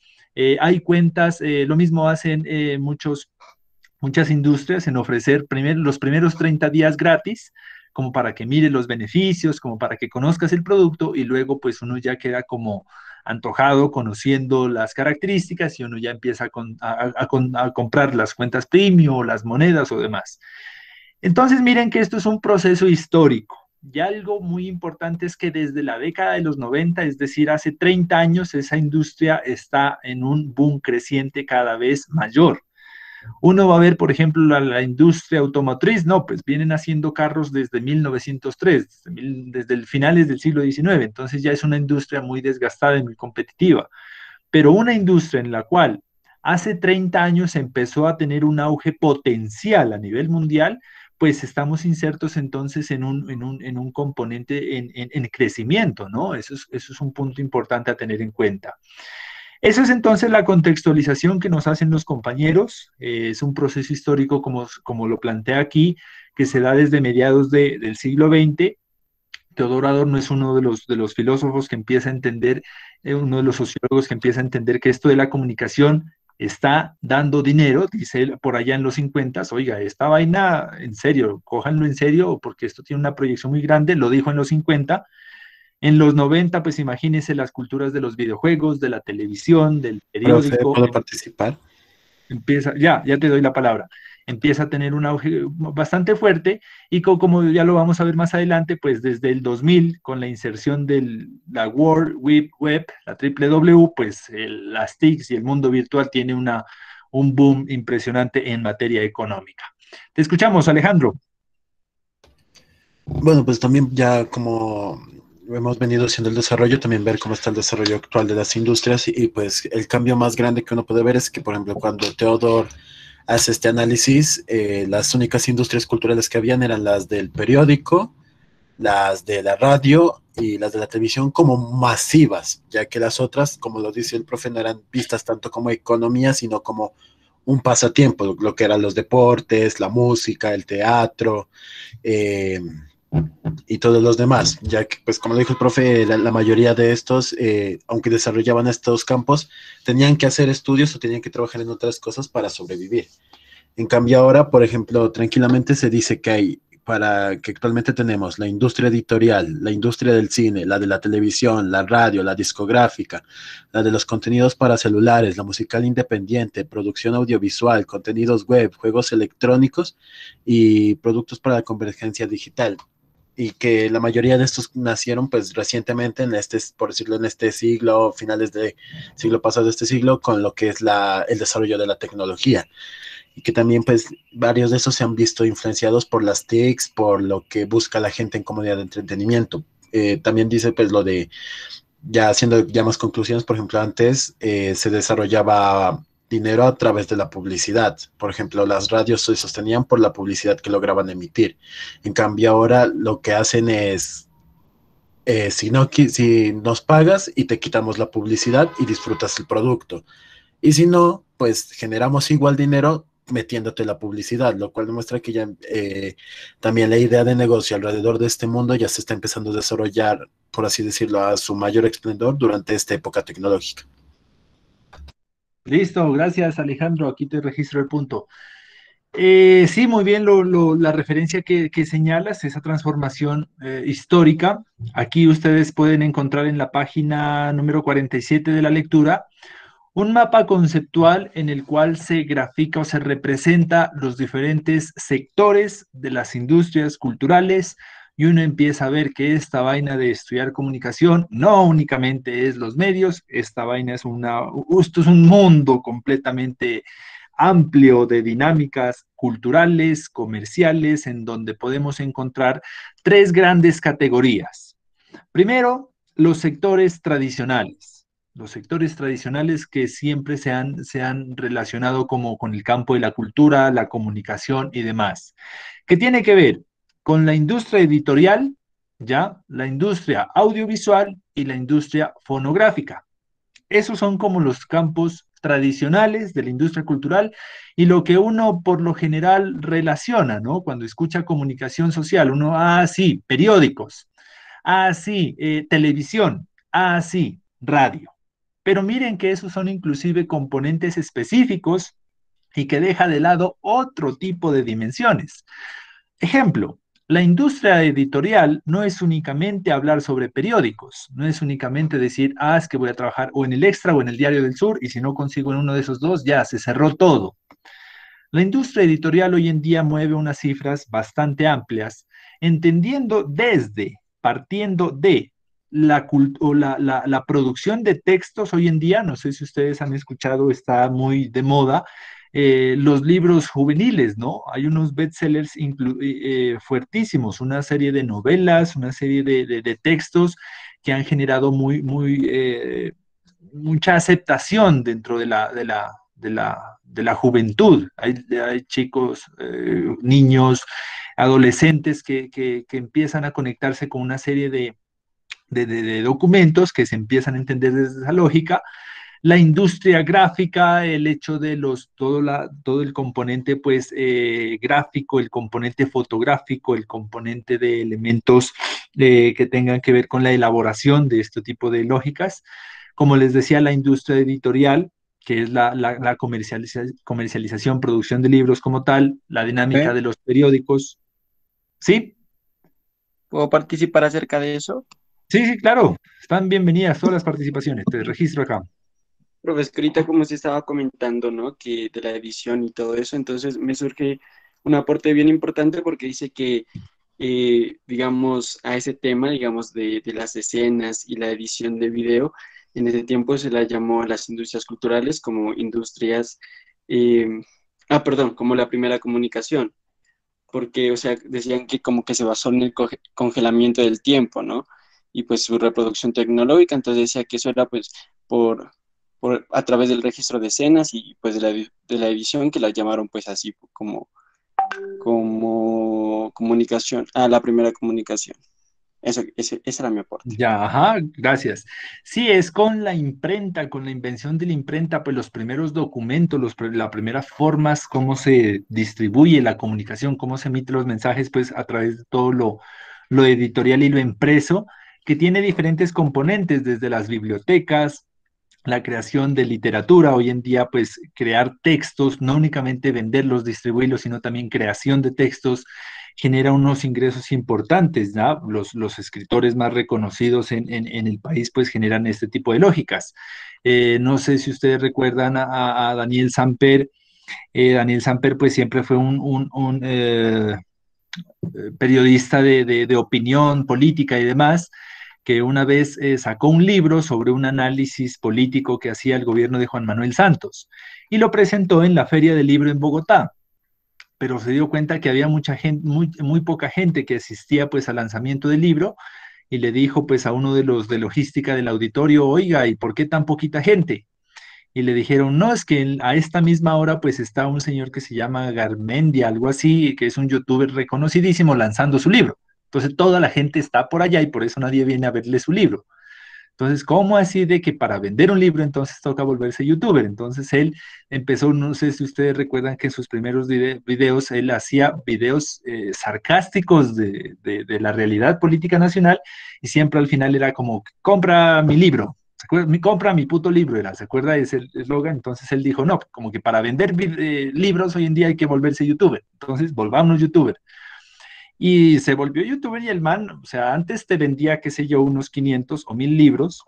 Hay cuentas, lo mismo hacen muchas industrias en ofrecer los primeros 30 días gratis, como para que mires los beneficios, como para que conozcas el producto y luego pues uno ya queda como antojado conociendo las características y uno ya empieza a comprar las cuentas premium, las monedas o demás. Entonces miren que esto es un proceso histórico. Y algo muy importante es que desde la década de los 90, es decir, hace 30 años, esa industria está en un boom creciente cada vez mayor. Uno va a ver, por ejemplo, la industria automotriz, no, pues vienen haciendo carros desde 1903, desde el finales del siglo XIX, entonces ya es una industria muy desgastada y muy competitiva. Pero una industria en la cual hace 30 años empezó a tener un auge potencial a nivel mundial, pues estamos insertos entonces en un componente en crecimiento, ¿no? Eso es un punto importante a tener en cuenta. Eso es entonces la contextualización que nos hacen los compañeros. Es un proceso histórico, como lo plantea aquí, que se da desde mediados del siglo XX. Teodoro Adorno es uno de los filósofos que empieza a entender, uno de los sociólogos que empieza a entender que esto de la comunicación está dando dinero, dice él por allá en los 50, oiga, esta vaina, en serio, cójanlo en serio, porque esto tiene una proyección muy grande, lo dijo en los 50, En los 90, pues imagínense las culturas de los videojuegos, de la televisión, del Profe, periódico, ¿puedo participar? ya te doy la palabra, empieza a tener un auge bastante fuerte y como ya lo vamos a ver más adelante, pues desde el 2000, con la inserción de la World Wide Web, la triple W, pues las TICs y el mundo virtual tiene un boom impresionante en materia económica. Te escuchamos, Alejandro. Bueno, pues también ya como hemos venido haciendo el desarrollo, también ver cómo está el desarrollo actual de las industrias y pues el cambio más grande que uno puede ver es que, por ejemplo, cuando Theodore hace este análisis, las únicas industrias culturales que habían eran las del periódico, las de la radio y las de la televisión como masivas, ya que las otras, como lo dice el profe, no eran vistas tanto como economía, sino como un pasatiempo, lo que eran los deportes, la música, el teatro, eh, y todos los demás, ya que, pues como dijo el profe, la mayoría de estos, aunque desarrollaban estos campos, tenían que hacer estudios o tenían que trabajar en otras cosas para sobrevivir. En cambio ahora, por ejemplo, tranquilamente se dice que que actualmente tenemos la industria editorial, la industria del cine, la de la televisión, la radio, la discográfica, la de los contenidos para celulares, la musical independiente, producción audiovisual, contenidos web, juegos electrónicos y productos para la convergencia digital. Y que la mayoría de estos nacieron pues recientemente en por decirlo, en este siglo, finales de siglo pasado, este siglo, con lo que es el desarrollo de la tecnología. Y que también pues varios de esos se han visto influenciados por las TICs, por lo que busca la gente en comodidad de entretenimiento. También dice pues lo de, ya haciendo ya más conclusiones, por ejemplo, antes se desarrollaba dinero a través de la publicidad. Por ejemplo, las radios se sostenían por la publicidad que lograban emitir. En cambio, ahora lo que hacen es, si nos pagas y te quitamos la publicidad y disfrutas el producto. Y si no, pues generamos igual dinero metiéndote la publicidad, lo cual demuestra que ya también la idea de negocio alrededor de este mundo ya se está empezando a desarrollar, por así decirlo, a su mayor esplendor durante esta época tecnológica. Listo, gracias Alejandro, aquí te registro el punto. Sí, muy bien la referencia que señalas, esa transformación histórica. Aquí ustedes pueden encontrar en la página número 47 de la lectura un mapa conceptual en el cual se grafica o se representa los diferentes sectores de las industrias culturales y uno empieza a ver que esta vaina de estudiar comunicación no únicamente es los medios, esta vaina esto es un mundo completamente amplio de dinámicas culturales, comerciales, en donde podemos encontrar tres grandes categorías. Primero, los sectores tradicionales. Los sectores tradicionales que siempre se han relacionado como con el campo de la cultura, la comunicación y demás. ¿Qué tiene que ver? Con la industria editorial, ya, la industria audiovisual y la industria fonográfica. Esos son como los campos tradicionales de la industria cultural y lo que uno por lo general relaciona, ¿no? Cuando escucha comunicación social, uno, sí, periódicos, sí, televisión, sí, radio. Pero miren que esos son inclusive componentes específicos y que deja de lado otro tipo de dimensiones. Ejemplo, la industria editorial no es únicamente hablar sobre periódicos, no es únicamente decir, es que voy a trabajar o en el Extra o en el Diario del Sur y si no consigo en uno de esos dos, ya se cerró todo. La industria editorial hoy en día mueve unas cifras bastante amplias, partiendo de la producción de textos hoy en día, no sé si ustedes han escuchado, está muy de moda, los libros juveniles, ¿no? Hay unos bestsellers fuertísimos, una serie de novelas, una serie de textos que han generado mucha aceptación dentro de la juventud. Hay chicos, niños, adolescentes que empiezan a conectarse con una serie de documentos que se empiezan a entender desde esa lógica. La industria gráfica, el hecho de todo el componente pues, gráfico, el componente fotográfico, el componente de elementos que tengan que ver con la elaboración de este tipo de lógicas. Como les decía, la industria editorial, que es la comercialización, producción de libros como tal, la dinámica de los periódicos. ¿Sí? ¿Puedo participar acerca de eso? Sí, sí, claro. Están bienvenidas todas las participaciones. Te registro acá. Profe, es que ahorita como se estaba comentando, ¿no? Que de la edición y todo eso, entonces me surge un aporte bien importante porque dice que, digamos, a ese tema, digamos, de las escenas y la edición de video, en ese tiempo se la llamó a las industrias culturales como industrias, eh, perdón, como la primera comunicación, porque, o sea, decían que como que se basó en el congelamiento del tiempo, ¿no? Y pues su reproducción tecnológica, entonces decía que eso era pues por, a través del registro de escenas y pues de la edición que la llamaron pues así como comunicación, la primera comunicación. Ese era mi aporte. Ya, ajá, gracias. Sí, es con la imprenta, con la invención de la imprenta, pues los primeros documentos, las primeras formas, cómo se distribuye la comunicación, cómo se emiten los mensajes, pues a través de todo lo editorial y lo impreso, que tiene diferentes componentes, desde las bibliotecas, la creación de literatura, hoy en día pues crear textos, no únicamente venderlos, distribuirlos, sino también creación de textos, genera unos ingresos importantes, ¿no? Los escritores más reconocidos en el país pues generan este tipo de lógicas. No sé si ustedes recuerdan a Daniel Samper. Daniel Samper pues siempre fue un periodista de opinión política y demás, que una vez sacó un libro sobre un análisis político que hacía el gobierno de Juan Manuel Santos y lo presentó en la Feria del Libro en Bogotá, pero se dio cuenta que había mucha gente, muy poca gente que asistía pues al lanzamiento del libro y le dijo pues a uno de los de logística del auditorio, oiga, ¿y por qué tan poquita gente? Y le dijeron, no, es que a esta misma hora pues está un señor que se llama Garmendia, algo así, que es un youtuber reconocidísimo lanzando su libro. Entonces toda la gente está por allá y por eso nadie viene a verle su libro. Entonces, ¿cómo así de que para vender un libro entonces toca volverse youtuber? Entonces él empezó, no sé si ustedes recuerdan que en sus primeros videos él hacía videos sarcásticos de la realidad política nacional y siempre al final era como, compra mi libro. ¿Se acuerda? Compra mi puto libro, era, ¿se acuerda de ese eslogan? Entonces él dijo, no, como que para vender libros hoy en día hay que volverse youtuber. Entonces, volvámonos youtuber. Y se volvió youtuber y el man, o sea, antes te vendía, qué sé yo, unos 500 o 1000 libros,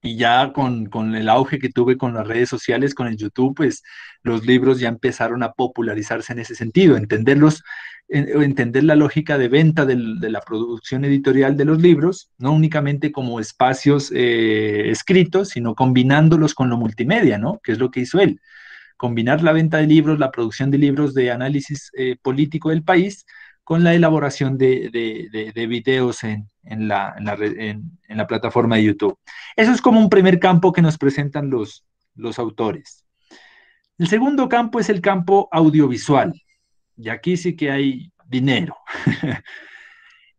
y ya con el auge que tuve con las redes sociales, con el YouTube, pues los libros ya empezaron a popularizarse en ese sentido, entender la lógica de venta de la producción editorial de los libros, no únicamente como espacios escritos, sino combinándolos con lo multimedia, ¿no? Que es lo que hizo él, combinar la venta de libros, la producción de libros de análisis político del país con la elaboración de videos en la plataforma de YouTube. Eso es como un primer campo que nos presentan los autores. El segundo campo es el campo audiovisual, y aquí sí que hay dinero.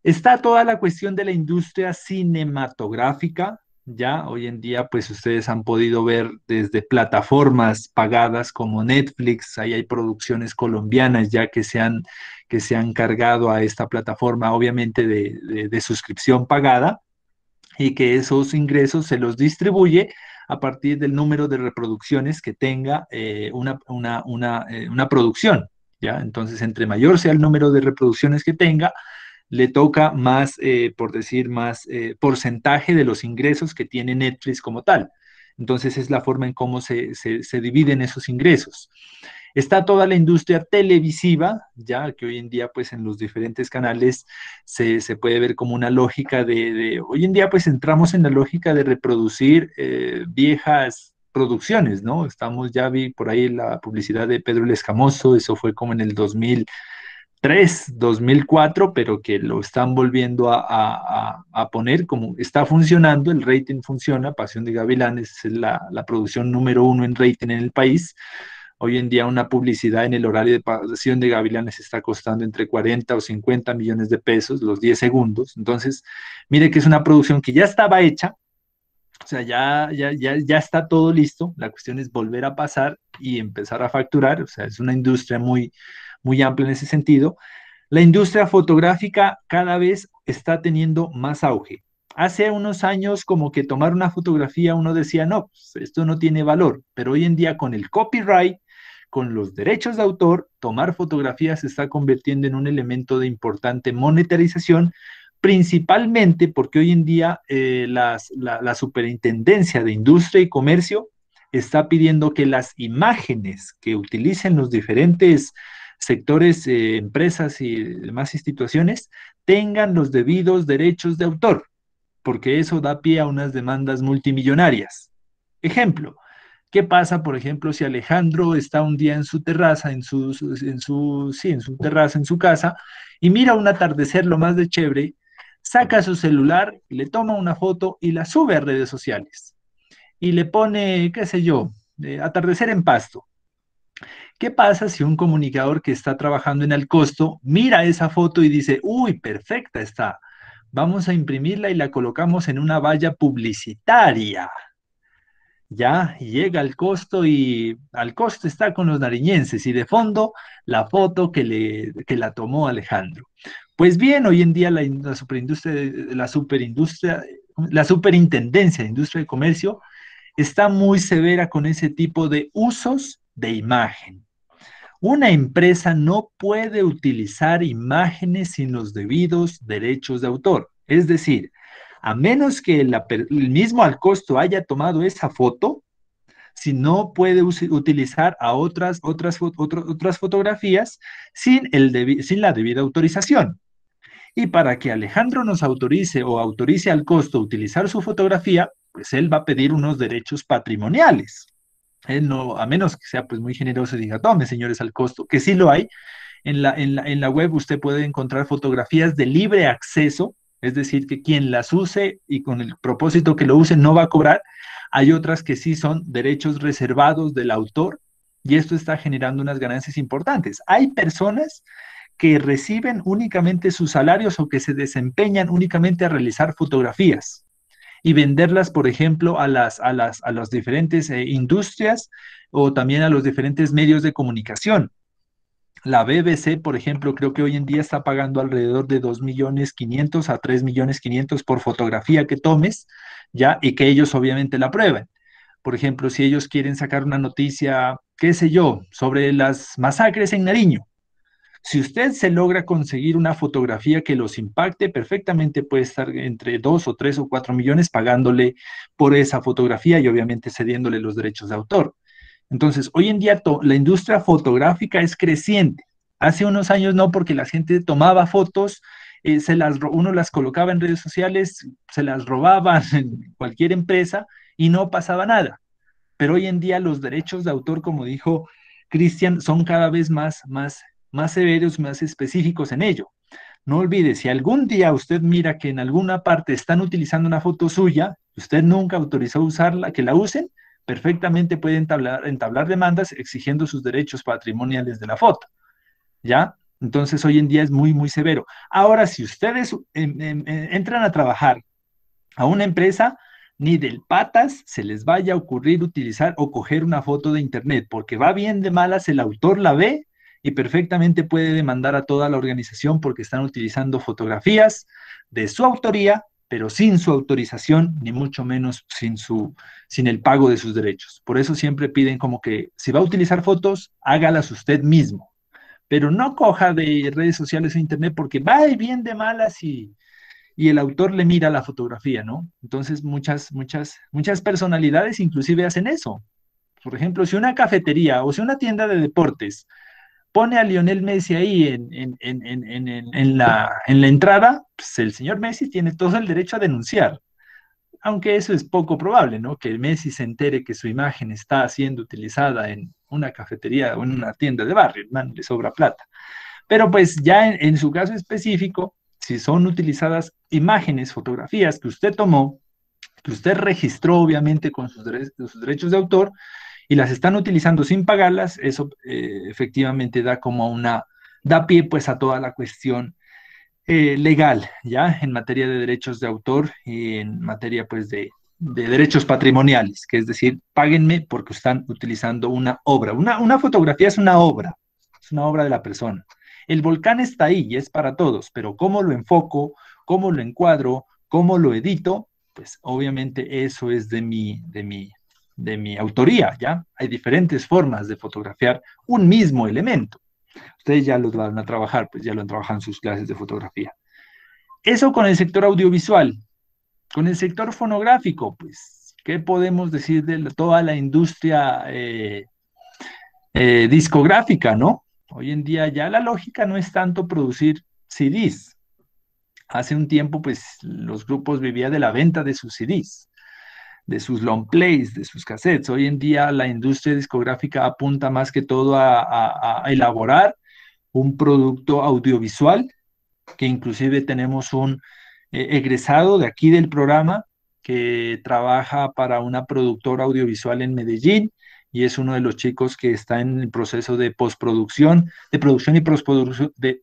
Está toda la cuestión de la industria cinematográfica. Ya hoy en día, pues ustedes han podido ver desde plataformas pagadas como Netflix, ahí hay producciones colombianas ya que se han cargado a esta plataforma, obviamente de suscripción pagada, y que esos ingresos se los distribuye a partir del número de reproducciones que tenga una producción. ¿Ya? Entonces, entre mayor sea el número de reproducciones que tenga, le toca más, por decir, más porcentaje de los ingresos que tiene Netflix como tal. Entonces es la forma en cómo se dividen esos ingresos. Está toda la industria televisiva, ya que hoy en día pues en los diferentes canales se puede ver como una lógica hoy en día pues entramos en la lógica de reproducir viejas producciones, ¿no? Ya vi por ahí la publicidad de Pedro el Escamoso, eso fue como en el 2004, pero que lo están volviendo a poner como está funcionando, el rating funciona, Pasión de Gavilanes es la producción número 1 en rating en el país. Hoy en día una publicidad en el horario de Pasión de Gavilanes está costando entre 40 o 50 millones de pesos los 10 segundos. Entonces, mire que es una producción que ya estaba hecha, o sea, ya está todo listo. La cuestión es volver a pasar y empezar a facturar. O sea, es una industria muy amplia en ese sentido. La industria fotográfica cada vez está teniendo más auge. Hace unos años como que tomar una fotografía uno decía, no, pues esto no tiene valor, pero hoy en día con el copyright, con los derechos de autor, tomar fotografías se está convirtiendo en un elemento de importante monetarización principalmente porque hoy en día la Superintendencia de Industria y Comercio está pidiendo que las imágenes que utilicen los diferentes sectores, empresas y demás instituciones tengan los debidos derechos de autor, porque eso da pie a unas demandas multimillonarias. Ejemplo, ¿qué pasa, por ejemplo, si Alejandro está un día en su terraza, en su terraza, en su casa, y mira un atardecer lo más de chévere, saca su celular, le toma una foto y la sube a redes sociales? Y le pone, qué sé yo, atardecer en Pasto. ¿Qué pasa si un comunicador que está trabajando en el costo mira esa foto y dice, uy, perfecta está, vamos a imprimirla y la colocamos en una valla publicitaria? Ya y llega al costo y al costo está con los nariñenses y de fondo la foto que la tomó Alejandro. Pues bien, hoy en día la superintendencia de industria y comercio está muy severa con ese tipo de usos de imagen. Una empresa no puede utilizar imágenes sin los debidos derechos de autor. Es decir, a menos que el mismo al costo haya tomado esa foto, si no puede utilizar a otras fotografías sin la debida autorización. Y para que Alejandro nos autorice o autorice al costo utilizar su fotografía, pues él va a pedir unos derechos patrimoniales. Él no, a menos que sea pues muy generoso y diga, tome señores al costo, que sí lo hay. En la web usted puede encontrar fotografías de libre acceso, es decir, que quien las use y con el propósito que lo use no va a cobrar. Hay otras que sí son derechos reservados del autor y esto está generando unas ganancias importantes. Hay personas que reciben únicamente sus salarios o que se desempeñan únicamente a realizar fotografías y venderlas, por ejemplo, a las diferentes industrias o también a los diferentes medios de comunicación. La BBC, por ejemplo, creo que hoy en día está pagando alrededor de 2.500.000 a 3.500.000 por fotografía que tomes, ¿ya? Y que ellos obviamente la prueben. Por ejemplo, si ellos quieren sacar una noticia, qué sé yo, sobre las masacres en Nariño, si usted se logra conseguir una fotografía que los impacte, perfectamente puede estar entre 2 o 3 o 4 millones pagándole por esa fotografía y obviamente cediéndole los derechos de autor. Entonces, hoy en día la industria fotográfica es creciente. Hace unos años no, porque la gente tomaba fotos, uno las colocaba en redes sociales, se las robaban en cualquier empresa y no pasaba nada. Pero hoy en día los derechos de autor, como dijo Cristian, son cada vez más severos, más específicos en ello. No olvide, si algún día usted mira que en alguna parte están utilizando una foto suya, usted nunca autorizó usarla, que la usen, perfectamente puede entablar demandas exigiendo sus derechos patrimoniales de la foto, ¿ya? Entonces hoy en día es muy, muy severo. Ahora, si ustedes entran a trabajar a una empresa, ni del patas se les vaya a ocurrir utilizar o coger una foto de internet, porque va bien de malas, el autor la ve y perfectamente puede demandar a toda la organización porque están utilizando fotografías de su autoría, pero sin su autorización, ni mucho menos sin el pago de sus derechos. Por eso siempre piden como que si va a utilizar fotos, hágalas usted mismo, pero no coja de redes sociales o internet porque va bien de malas y el autor le mira la fotografía, ¿no? Entonces muchas personalidades inclusive hacen eso. Por ejemplo, si una cafetería o si una tienda de deportes pone a Lionel Messi ahí en la entrada, pues el señor Messi tiene todo el derecho a denunciar, aunque eso es poco probable, ¿no? Que Messi se entere que su imagen está siendo utilizada en una cafetería o en una tienda de barrio, man, le sobra plata. Pero pues ya en su caso específico, si son utilizadas imágenes, fotografías que usted tomó, que usted registró obviamente con sus derechos de autor, y las están utilizando sin pagarlas, eso efectivamente da pie pues a toda la cuestión legal, ¿ya? En materia de derechos de autor y en materia pues de derechos patrimoniales, que es decir, páguenme porque están utilizando una obra. Una fotografía es una obra de la persona. El volcán está ahí y es para todos, pero cómo lo enfoco, cómo lo encuadro, cómo lo edito, pues obviamente eso es de mi autoría, ¿ya? Hay diferentes formas de fotografiar un mismo elemento. Ustedes ya los van a trabajar, pues ya lo han trabajado en sus clases de fotografía. Eso con el sector audiovisual. Con el sector fonográfico, pues, ¿qué podemos decir de toda la industria discográfica, ¿no? Hoy en día ya la lógica no es tanto producir CDs. Hace un tiempo, pues, los grupos vivían de la venta de sus CDs, de sus long plays, de sus cassettes. Hoy en día la industria discográfica apunta más que todo a elaborar un producto audiovisual, que inclusive tenemos un egresado de aquí del programa que trabaja para una productora audiovisual en Medellín y es uno de los chicos que está en el proceso de postproducción, de producción y postproducción, de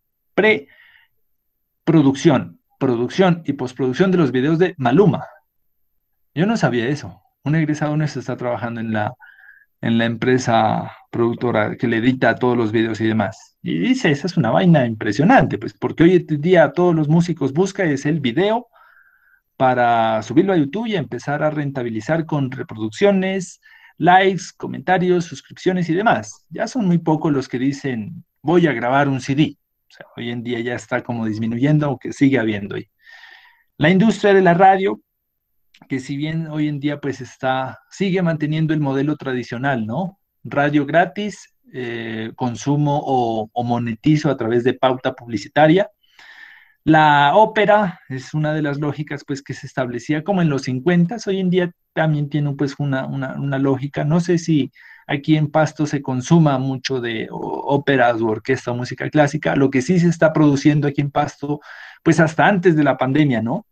preproducción, producción y postproducción de los videos de Maluma. Yo no sabía eso. Un egresado nuestro está trabajando en la empresa productora que le edita todos los videos y demás. Y dice, esa es una vaina impresionante, pues porque hoy en día todos los músicos buscan es el video para subirlo a YouTube y empezar a rentabilizar con reproducciones, likes, comentarios, suscripciones y demás. Ya son muy pocos los que dicen, voy a grabar un CD. O sea, hoy en día ya está como disminuyendo, aunque sigue habiendo ahí. La industria de la radio, que si bien hoy en día pues sigue manteniendo el modelo tradicional, ¿no? Radio gratis, consumo o monetizo a través de pauta publicitaria. La ópera es una de las lógicas pues que se establecía como en los 50, hoy en día también tiene pues una lógica. No sé si aquí en Pasto se consuma mucho de óperas o orquesta o música clásica. Lo que sí se está produciendo aquí en Pasto, pues hasta antes de la pandemia, ¿no?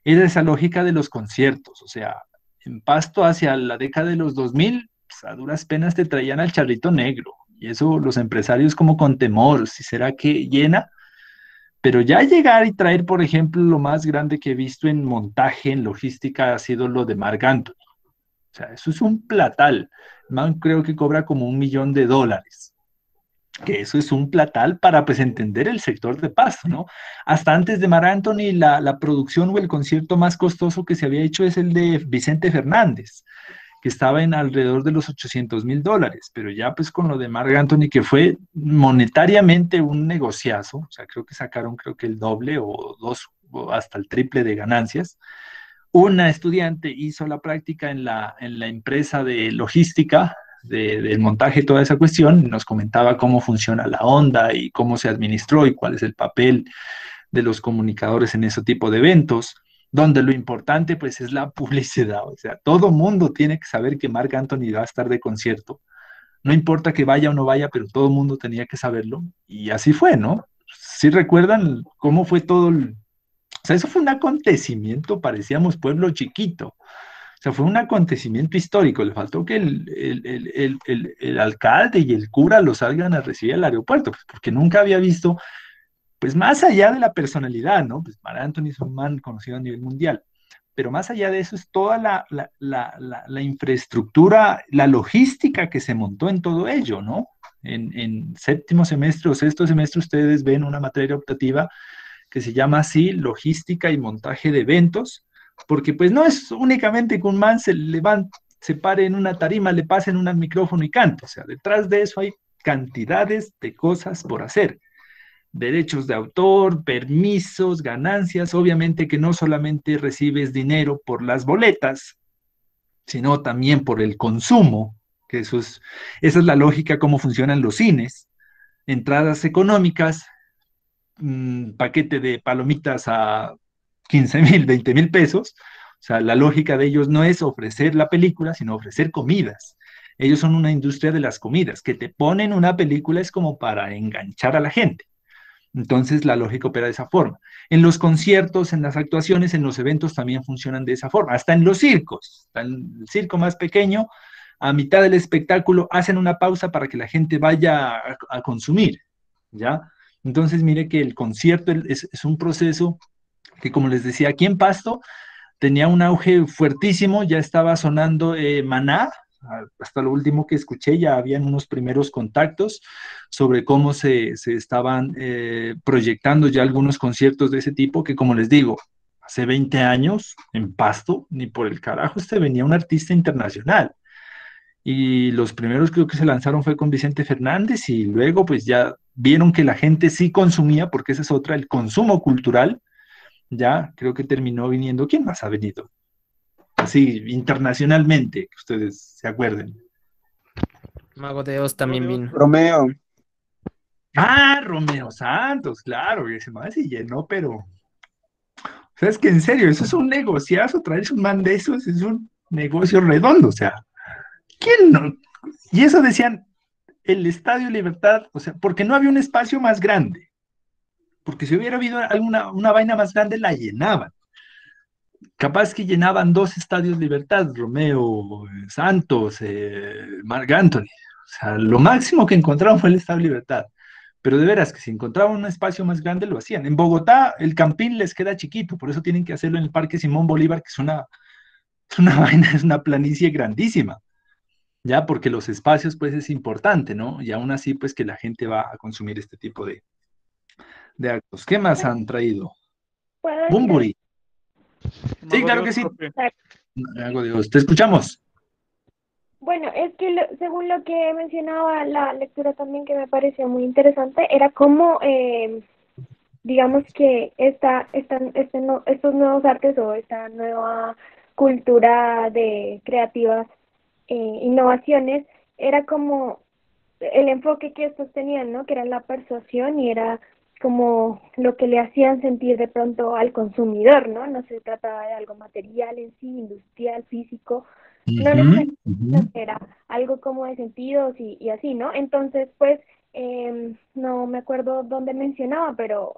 Era esa lógica de los conciertos. O sea, en Pasto hacia la década de los 2000, pues, a duras penas te traían al charrito negro. Y eso los empresarios como con temor, si será que llena. Pero ya llegar y traer, por ejemplo, lo más grande que he visto en montaje, en logística, ha sido lo de Marc Anthony. O sea, eso es un platal. Man, creo que cobra como $1.000.000. Que eso es un platal para pues entender el sector de Pasto, ¿no? Hasta antes de Marc Anthony, la producción o el concierto más costoso que se había hecho es el de Vicente Fernández, que estaba en alrededor de los $800.000, pero ya pues con lo de Marc Anthony, que fue monetariamente un negociazo, o sea, creo que sacaron el doble o dos o hasta el triple de ganancias. Una estudiante hizo la práctica en la empresa de logística, del montaje, toda esa cuestión, nos comentaba cómo funciona la onda y cómo se administró y cuál es el papel de los comunicadores en ese tipo de eventos, donde lo importante pues es la publicidad. O sea, todo mundo tiene que saber que Marc Anthony va a estar de concierto, no importa que vaya o no vaya, pero todo el mundo tenía que saberlo, y así fue, ¿no? ¿Sí recuerdan cómo fue todo o sea, eso fue un acontecimiento, parecíamos pueblo chiquito. O sea, fue un acontecimiento histórico. Le faltó que el alcalde y el cura lo salgan a recibir al aeropuerto, pues, porque nunca había visto, pues más allá de la personalidad, ¿no? Pues Marc Anthony es un man conocido a nivel mundial, pero más allá de eso es toda la infraestructura, la logística que se montó en todo ello, ¿no? En séptimo semestre o sexto semestre ustedes ven una materia optativa que se llama así, logística y montaje de eventos, porque pues no es únicamente que un man se pare en una tarima, le pasen un micrófono y cante. O sea, detrás de eso hay cantidades de cosas por hacer. Derechos de autor, permisos, ganancias, obviamente que no solamente recibes dinero por las boletas, sino también por el consumo, que esa es la lógica cómo funcionan los cines, entradas económicas, paquete de palomitas a 15.000, 20.000 pesos. O sea, la lógica de ellos no es ofrecer la película, sino ofrecer comidas. Ellos son una industria de las comidas, que te ponen una película es como para enganchar a la gente. Entonces, la lógica opera de esa forma. En los conciertos, en las actuaciones, en los eventos también funcionan de esa forma. Hasta en los circos, en el circo más pequeño, a mitad del espectáculo, hacen una pausa para que la gente vaya a consumir, ¿ya? Entonces, mire que el concierto es un proceso que, como les decía, aquí en Pasto tenía un auge fuertísimo, ya estaba sonando Maná, hasta lo último que escuché ya habían unos primeros contactos sobre cómo se estaban proyectando ya algunos conciertos de ese tipo, que como les digo, hace 20 años en Pasto, ni por el carajo venía un artista internacional. Y los primeros creo que se lanzaron fue con Vicente Fernández, y luego pues ya vieron que la gente sí consumía, porque esa es otra, el consumo cultural. ya creo que terminó viniendo. ¿Quién más ha venido? Así, internacionalmente, que ustedes se acuerden. Mago de Oz también vino. Romeo. Ah, Romeo Santos, claro, ese man se llenó, pero, o sea, es que en serio, eso es un negociazo, traerse un man de esos es un negocio redondo, o sea, ¿quién no? Y eso decían, el Estadio Libertad, o sea, porque no había un espacio más grande, porque si hubiera habido alguna una vaina más grande, la llenaban. Capaz que llenaban dos estadios Libertad, Romeo Santos, Marc Anthony. O sea, lo máximo que encontraron fue el Estadio Libertad. Pero de veras que si encontraban un espacio más grande lo hacían. En Bogotá el Campín les queda chiquito, por eso tienen que hacerlo en el Parque Simón Bolívar, que es una vaina, es una planicie grandísima, ya porque los espacios pues es importante, ¿no? Y aún así pues que la gente va a consumir este tipo de actos. ¿Qué más han traído? ¿Puedo decir algo? Bumburi. Sí, Mago claro Dios, que sí. profe. Algo de Dios. Te escuchamos. Bueno, es que según lo que mencionaba la lectura también que me pareció muy interesante, era como, digamos que estos nuevos artes o esta nueva cultura de creativas innovaciones, era como el enfoque que estos tenían, ¿no? Que era la persuasión y era como lo que le hacían sentir de pronto al consumidor, ¿no? No se trataba de algo material en sí, industrial, físico, no necesariamente era algo como de sentidos y así, ¿no? Entonces, pues, no me acuerdo dónde mencionaba, pero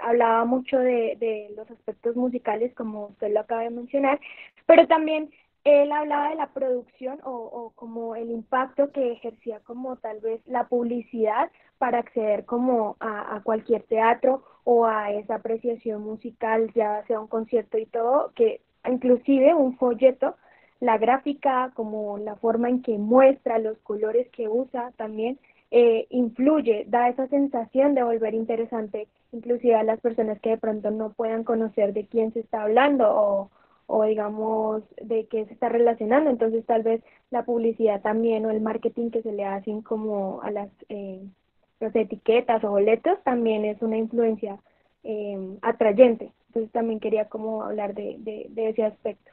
hablaba mucho de los aspectos musicales, como usted lo acaba de mencionar, pero también él hablaba de la producción o como el impacto que ejercía como tal vez la publicidad para acceder como a cualquier teatro o a esa apreciación musical, ya sea un concierto y todo, que inclusive un folleto, la gráfica, como la forma en que muestra, los colores que usa también, influye, da esa sensación de volver interesante, inclusive a las personas que de pronto no puedan conocer de quién se está hablando o digamos de qué se está relacionando, entonces tal vez la publicidad también o el marketing que se le hacen como a las etiquetas o boletos también es una influencia atrayente, entonces también quería como hablar de ese aspecto.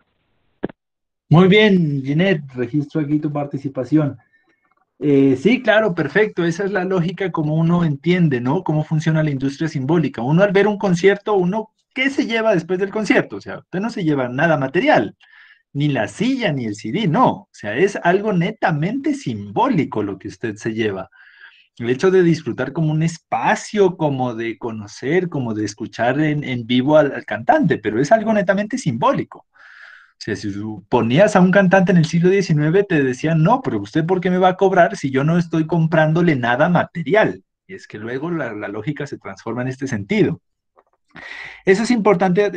Muy bien, Ginette, registro aquí tu participación. Sí, claro, perfecto. Esa es la lógica como uno entiende, ¿no? Cómo funciona la industria simbólica. Uno al ver un concierto, ¿qué se lleva después del concierto? O sea, usted no se lleva nada material, ni la silla, ni el CD, no. O sea, es algo netamente simbólico lo que usted se lleva. El hecho de disfrutar como un espacio, como de conocer, como de escuchar en vivo al cantante, pero es algo netamente simbólico. O sea, si ponías a un cantante en el siglo XIX, te decían, no, pero usted ¿por qué me va a cobrar si yo no estoy comprándole nada material? Y es que luego la lógica se transforma en este sentido. Eso es importante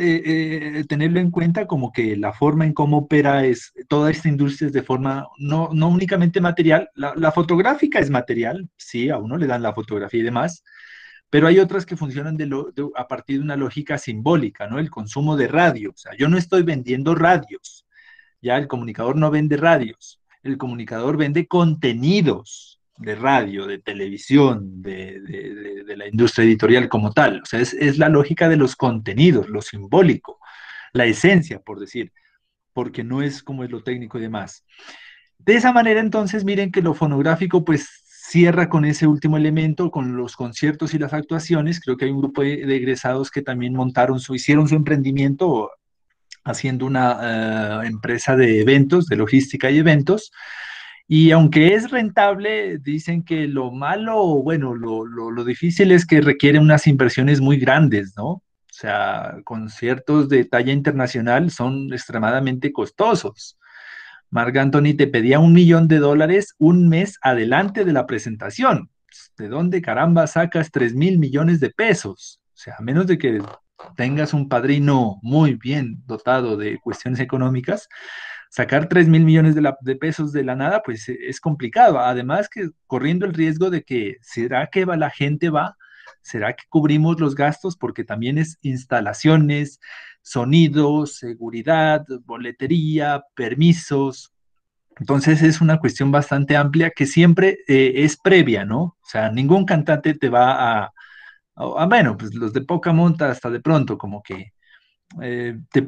tenerlo en cuenta como que la forma en cómo opera toda esta industria es de forma no únicamente material. La fotográfica es material, sí, a uno le dan la fotografía y demás, pero hay otras que funcionan a partir de una lógica simbólica, ¿no? El consumo de radio. O sea, yo no estoy vendiendo radios, ya el comunicador no vende radios, el comunicador vende contenidos de radio, de televisión, de la industria editorial como tal. O sea, es la lógica de los contenidos, lo simbólico, la esencia, por decir, porque no es como es lo técnico y demás. De esa manera, entonces, miren que lo fonográfico, pues, cierra con ese último elemento, con los conciertos y las actuaciones. Creo que hay un grupo de egresados que también hicieron su emprendimiento haciendo una empresa de eventos, de logística y eventos. Y aunque es rentable, dicen que lo malo, bueno, lo difícil es que requiere unas inversiones muy grandes, ¿no? O sea, conciertos de talla internacional son extremadamente costosos. Marc Anthony te pedía $1 millón un mes adelante de la presentación. ¿De dónde caramba sacas 3.000 millones de pesos? O sea, a menos de que tengas un padrino muy bien dotado de cuestiones económicas, sacar 3.000 millones de pesos de la nada, pues es complicado. Además que corriendo el riesgo de que, ¿será que la gente va? ¿Será que cubrimos los gastos? Porque también es instalaciones, sonido, seguridad, boletería, permisos. Entonces es una cuestión bastante amplia que siempre es previa, ¿no? O sea, ningún cantante te va bueno, pues los de poca monta hasta de pronto, como que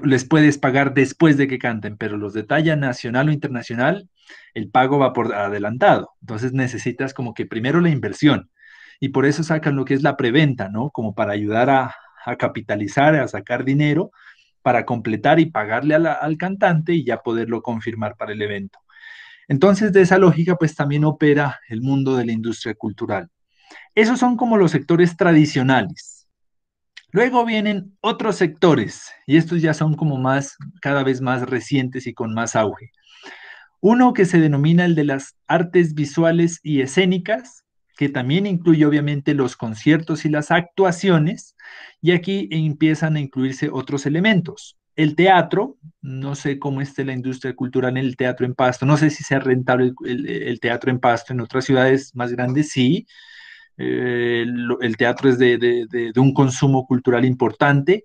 les puedes pagar después de que canten, pero los de talla nacional o internacional, el pago va por adelantado. Entonces necesitas como que primero la inversión. Y por eso sacan lo que es la preventa, ¿no? Como para ayudar a capitalizar, a sacar dinero, para completar y pagarle al cantante y ya poderlo confirmar para el evento. Entonces, de esa lógica, pues también opera el mundo de la industria cultural. Esos son como los sectores tradicionales. Luego vienen otros sectores, y estos ya son como más, cada vez más recientes y con más auge. Uno que se denomina el de las artes visuales y escénicas, que también incluye obviamente los conciertos y las actuaciones, y aquí empiezan a incluirse otros elementos. El teatro, no sé cómo esté la industria cultural en el teatro en Pasto, no sé si sea rentable el teatro en Pasto, en otras ciudades más grandes sí, el teatro es de un consumo cultural importante.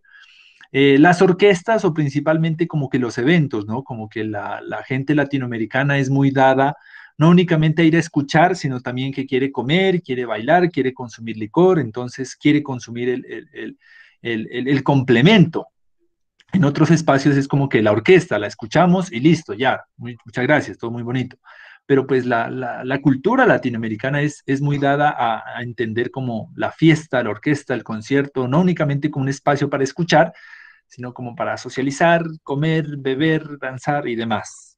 Las orquestas o principalmente como que los eventos, ¿no? Como que la gente latinoamericana es muy dada no únicamente a ir a escuchar, sino también que quiere comer, quiere bailar, quiere consumir licor, entonces quiere consumir el complemento. En otros espacios es como que la orquesta la escuchamos y listo, ya, muchas gracias, todo muy bonito. Pero pues la cultura latinoamericana es muy dada a entender como la fiesta, la orquesta, el concierto, no únicamente como un espacio para escuchar, sino como para socializar, comer, beber, danzar y demás.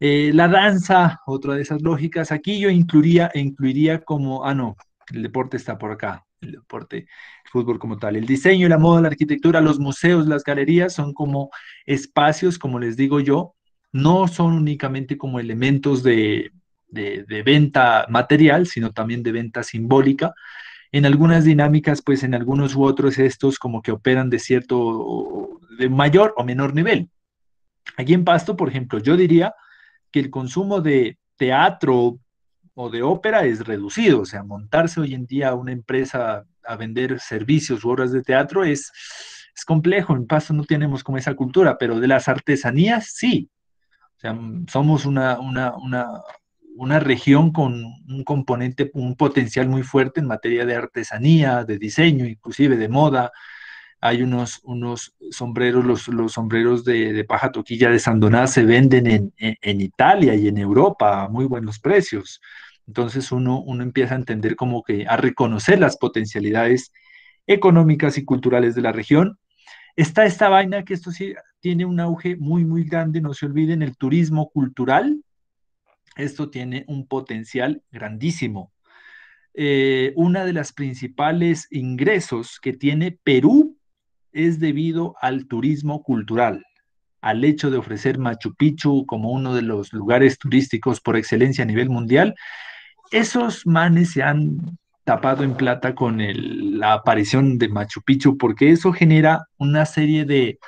La danza, otra de esas lógicas, aquí yo incluiría como, no, el deporte está por acá, el deporte, el fútbol como tal. El diseño, la moda, la arquitectura, los museos, las galerías son como espacios, como les digo yo, no son únicamente como elementos de venta material, sino también de venta simbólica. En algunas dinámicas, pues en algunos u otros estos como que operan de mayor o menor nivel. Aquí en Pasto, por ejemplo, yo diría que el consumo de teatro o de ópera es reducido, o sea, montarse hoy en día una empresa a vender servicios u obras de teatro es complejo, en Pasto no tenemos como esa cultura, pero de las artesanías sí, o sea, somos una región con un componente, un potencial muy fuerte en materia de artesanía, de diseño, inclusive de moda. Hay unos sombreros, los sombreros de paja toquilla de Sandoná se venden en Italia y en Europa a muy buenos precios. Entonces uno empieza a entender como que a reconocer las potencialidades económicas y culturales de la región. Está esta vaina que esto sí tiene un auge muy, muy grande, no se olviden, el turismo cultural. Esto tiene un potencial grandísimo. Una de las principales ingresos que tiene Perú es debido al turismo cultural, al hecho de ofrecer Machu Picchu como uno de los lugares turísticos por excelencia a nivel mundial. Esos manes se han tapado en plata con la aparición de Machu Picchu porque eso genera una serie de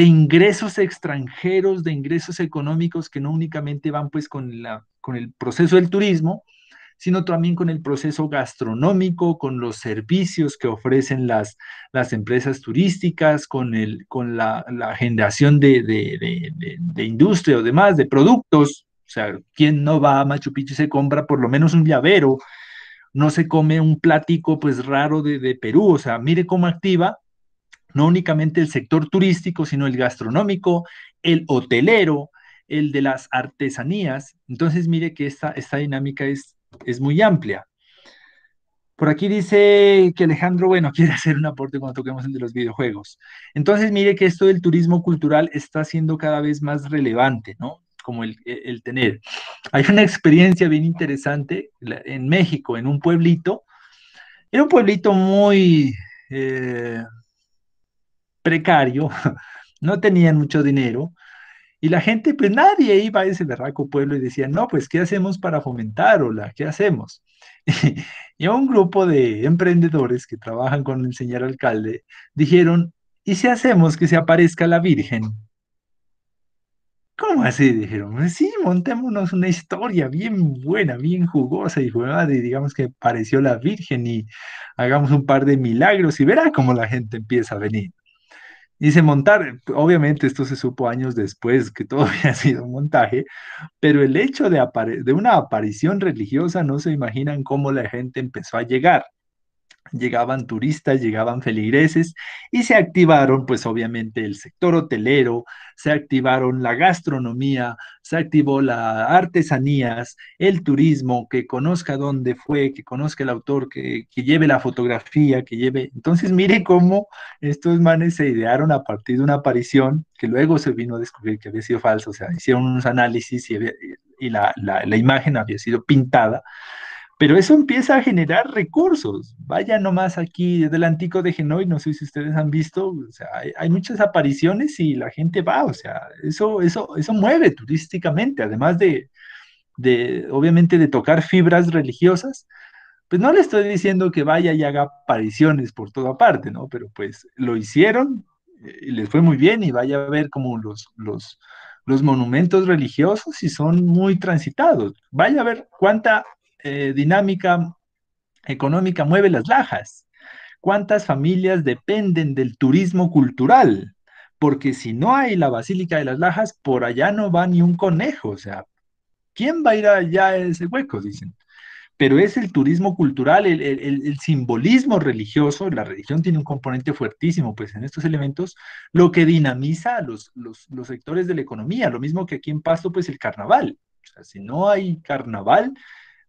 ingresos extranjeros, de ingresos económicos que no únicamente van pues con el proceso del turismo, sino también con el proceso gastronómico, con los servicios que ofrecen las empresas turísticas, con la generación de industria o demás, de productos. O sea, ¿quién no va a Machu Picchu y se compra por lo menos un llavero? No se come un platico pues raro de Perú. O sea, mire cómo activa no únicamente el sector turístico, sino el gastronómico, el hotelero, el de las artesanías. Entonces, mire que esta dinámica es muy amplia. Por aquí dice que Alejandro, bueno, quiere hacer un aporte cuando toquemos el de los videojuegos. Entonces, mire que esto del turismo cultural está siendo cada vez más relevante, ¿no? Como el tener. Hay una experiencia bien interesante en México, en un pueblito. Era un pueblito muy precario, no tenían mucho dinero, y la gente, pues nadie iba a ese berraco pueblo y decía, no, pues, ¿qué hacemos para fomentar? Hola, ¿qué hacemos? Y a un grupo de emprendedores que trabajan con el señor alcalde dijeron, ¿y si hacemos que se aparezca la Virgen? ¿Cómo así? Dijeron, "Pues sí, montémonos una historia bien buena, bien jugosa y jugada, y digamos que apareció la Virgen y hagamos un par de milagros y verá cómo la gente empieza a venir. Y se montar, obviamente esto se supo años después que todo había sido un montaje, pero el hecho de una aparición religiosa no se imaginan cómo la gente empezó a llegar. llegaban turistas, llegaban feligreses y se activaron pues obviamente el sector hotelero, se activaron la gastronomía, se activó las artesanías, el turismo, que conozca dónde fue, que conozca el autor, que lleve la fotografía, que lleve... Entonces mire cómo estos manes se idearon a partir de una aparición que luego se vino a descubrir que había sido falsa, o sea, hicieron unos análisis y la imagen había sido pintada, pero eso empieza a generar recursos. Vaya nomás aquí desde el Antico de Genoa, no sé si ustedes han visto, o sea, hay muchas apariciones y la gente va, o sea, eso mueve turísticamente, además obviamente, de tocar fibras religiosas. Pues no le estoy diciendo que vaya y haga apariciones por toda parte, ¿no? Pero pues lo hicieron y les fue muy bien y vaya a ver como los monumentos religiosos y son muy transitados. Vaya a ver cuánta dinámica económica mueve Las Lajas, cuántas familias dependen del turismo cultural, porque si no hay la Basílica de Las Lajas, por allá no va ni un conejo, o sea, ¿quién va a ir allá a ese hueco? Dicen. Pero es el turismo cultural, el simbolismo religioso, la religión tiene un componente fuertísimo, pues en estos elementos, lo que dinamiza a los sectores de la economía, lo mismo que aquí en Pasto, pues el carnaval. O sea, si no hay carnaval,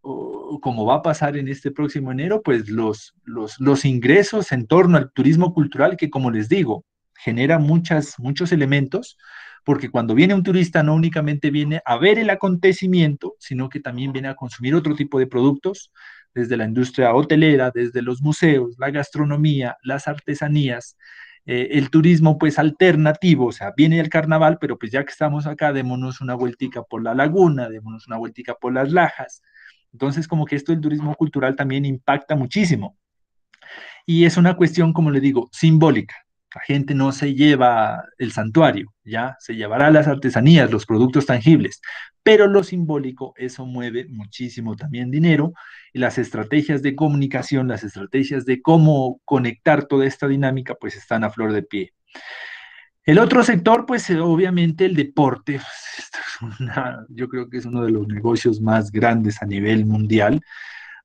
o como va a pasar en este próximo enero, pues los ingresos en torno al turismo cultural, que como les digo, genera muchos elementos, porque cuando viene un turista no únicamente viene a ver el acontecimiento, sino que también viene a consumir otro tipo de productos, desde la industria hotelera, desde los museos, la gastronomía, las artesanías, el turismo pues alternativo, o sea, viene el carnaval, pero pues ya que estamos acá, démonos una vueltica por la laguna, démonos una vueltica por las lajas. Entonces, como que esto del turismo cultural también impacta muchísimo. Y es una cuestión, como le digo, simbólica. La gente no se lleva el santuario, ya se llevará las artesanías, los productos tangibles, pero lo simbólico, eso mueve muchísimo también dinero y las estrategias de comunicación, las estrategias de cómo conectar toda esta dinámica, pues están a flor de pie. El otro sector, pues obviamente el deporte, pues, esto es yo creo que es uno de los negocios más grandes a nivel mundial.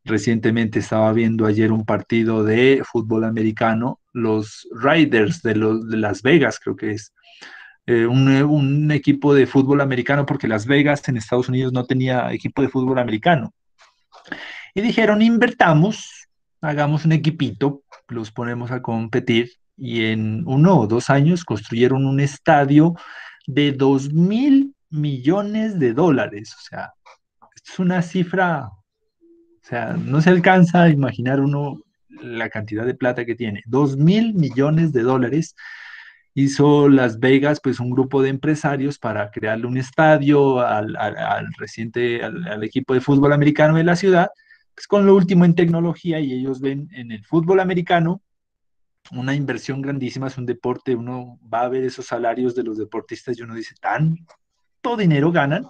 Recientemente estaba viendo ayer un partido de fútbol americano, los Raiders de Las Vegas, creo que es un equipo de fútbol americano, porque Las Vegas en Estados Unidos no tenía equipo de fútbol americano. Y dijeron, invertamos, hagamos un equipito, los ponemos a competir, y en 1 o 2 años construyeron un estadio de $2.000 millones. O sea, esto es una cifra, o sea, no se alcanza a imaginar uno la cantidad de plata que tiene. $2.000 millones hizo Las Vegas, pues un grupo de empresarios para crearle un estadio al equipo de fútbol americano de la ciudad, pues con lo último en tecnología, y ellos ven en el fútbol americano una inversión grandísima, es un deporte, uno va a ver esos salarios de los deportistas y uno dice, tanto dinero ganan,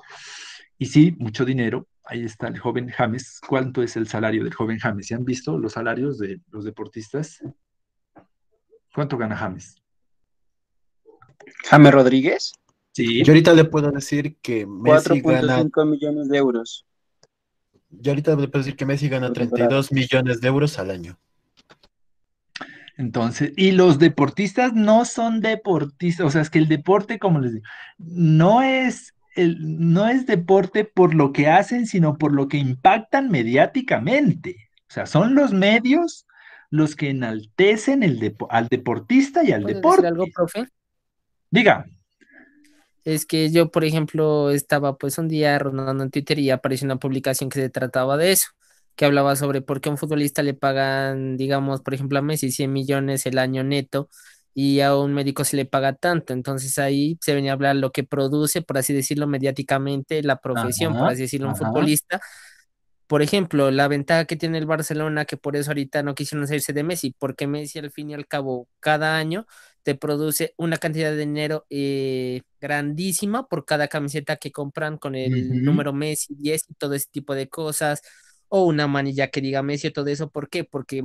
y sí, mucho dinero. Ahí está el joven James. ¿Cuánto es el salario del joven James? ¿Se han visto los salarios de los deportistas? ¿Cuánto gana James? James Rodríguez, Sí. Yo ahorita le puedo decir que Messi gana, 4.5 millones de euros. yo ahorita le puedo decir que Messi gana 32 millones de euros al año. Entonces, y los deportistas no son deportistas, o sea, es que el deporte, como les digo, no es deporte por lo que hacen, sino por lo que impactan mediáticamente. O sea, son los medios los que enaltecen al deportista y al ¿Puedo decir deporte. algo, profe? Diga. Es que yo, por ejemplo, estaba pues un día rondando en Twitter y apareció una publicación que se trataba de eso, que hablaba sobre por qué a un futbolista le pagan, digamos, por ejemplo, a Messi 100 millones el año neto y a un médico se le paga tanto. Entonces ahí se venía a hablar lo que produce, por así decirlo, mediáticamente la profesión, por Ajá, así decirlo, un ajá. futbolista. Por ejemplo, la ventaja que tiene el Barcelona, que por eso ahorita no quisieron salirse de Messi, porque Messi al fin y al cabo cada año te produce una cantidad de dinero grandísima por cada camiseta que compran con el Ujú. número Messi 10 y todo ese tipo de cosas, o una manilla que diga Messi o todo eso. ¿Por qué? Porque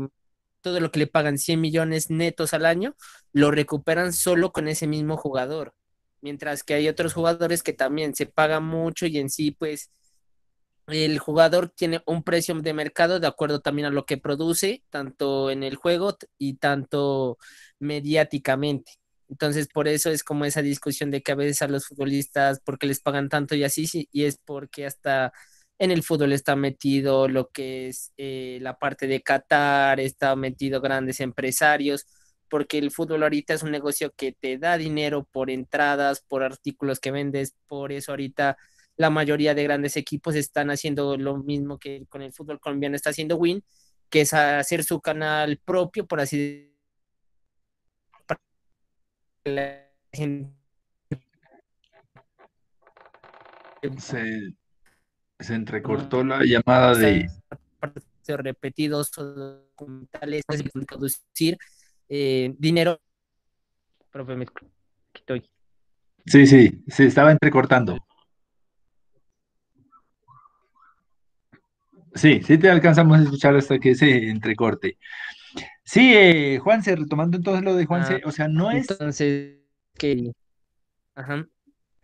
todo lo que le pagan 100 millones netos al año lo recuperan solo con ese mismo jugador, mientras que hay otros jugadores que también se pagan mucho y en sí pues el jugador tiene un precio de mercado de acuerdo también a lo que produce, tanto en el juego y tanto mediáticamente. Entonces, por eso es como esa discusión de que a veces a los futbolistas, porque les pagan tanto y así, sí, y es porque hasta en el fútbol está metido lo que es la parte de Qatar, está metido grandes empresarios, porque el fútbol ahorita es un negocio que te da dinero por entradas, por artículos que vendes, por eso ahorita la mayoría de grandes equipos están haciendo lo mismo que con el fútbol colombiano está haciendo Win, que es hacer su canal propio, por así decirlo, para que la gente Se, se entrecortó la llamada de... repetidos o documentales, producir dinero. Profe, me estoy. Sí, sí, se estaba entrecortando. Sí, sí te alcanzamos a escuchar hasta que se entrecorte. Sí, Juanse, retomando entonces lo de Juanse, o sea, Entonces, que, ajá,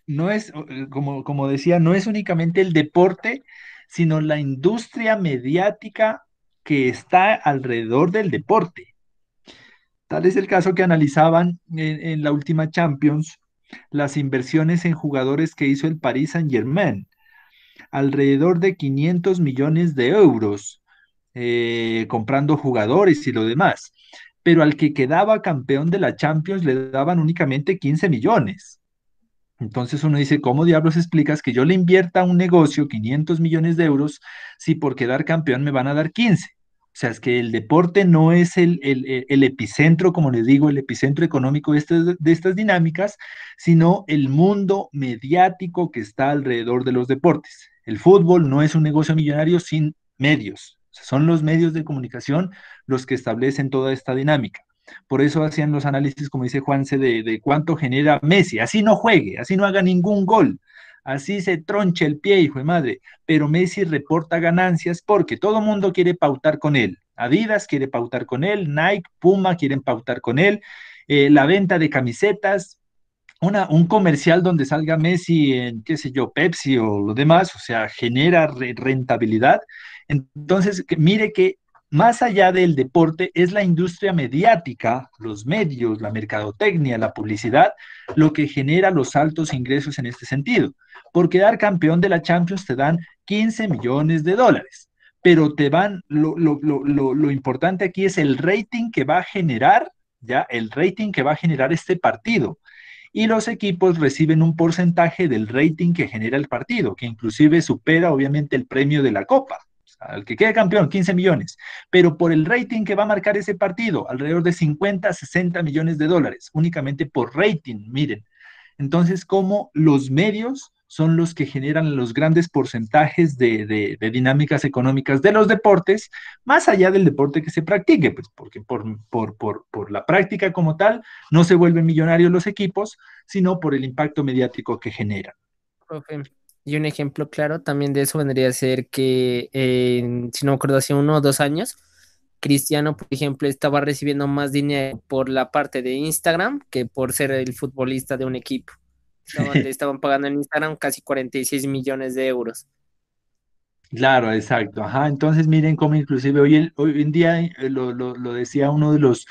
no es, como decía, no es únicamente el deporte, sino la industria mediática que está alrededor del deporte. Tal es el caso que analizaban en la última Champions las inversiones en jugadores que hizo el Paris Saint-Germain, alrededor de 500 millones de euros, comprando jugadores y lo demás. Pero al que quedaba campeón de la Champions le daban únicamente 15 millones. Entonces uno dice, ¿cómo diablos explicas que yo le invierta a un negocio 500 millones de euros si por quedar campeón me van a dar 15? O sea, es que el deporte no es el epicentro, como les digo, el epicentro económico de estas dinámicas, sino el mundo mediático que está alrededor de los deportes. El fútbol no es un negocio millonario sin medios. O sea, son los medios de comunicación los que establecen toda esta dinámica. Por eso hacían los análisis, como dice Juanse, de cuánto genera Messi. Así no juegue, así no haga ningún gol, así se tronche el pie, hijo de madre. Pero Messi reporta ganancias porque todo mundo quiere pautar con él. Adidas quiere pautar con él, Nike, Puma quieren pautar con él. La venta de camisetas, un comercial donde salga Messi en, qué sé yo, Pepsi o lo demás, o sea, genera rentabilidad. Entonces, mire que más allá del deporte es la industria mediática, los medios, la mercadotecnia, la publicidad, lo que genera los altos ingresos en este sentido. Por quedar campeón de la Champions te dan 15 millones de dólares, pero te van, lo importante aquí es el rating que va a generar, ya, el rating que va a generar este partido y los equipos reciben un porcentaje del rating que genera el partido, que inclusive supera obviamente el premio de la Copa. O sea, al que quede campeón, 15 millones, pero por el rating que va a marcar ese partido, alrededor de 50, 60 millones de dólares, únicamente por rating, miren. Entonces, ¿cómo los medios son los que generan los grandes porcentajes de dinámicas económicas de los deportes, más allá del deporte que se practique? Pues porque por la práctica como tal no se vuelven millonarios los equipos, sino por el impacto mediático que generan. profe. Y un ejemplo claro también de eso vendría a ser que, si no me acuerdo, hace 1 o 2 años, Cristiano, por ejemplo, estaba recibiendo más dinero por la parte de Instagram que por ser el futbolista de un equipo. Le estaban pagando en Instagram casi 46 millones de euros. Claro, exacto. Ajá, entonces miren cómo inclusive hoy en día, lo decía uno de los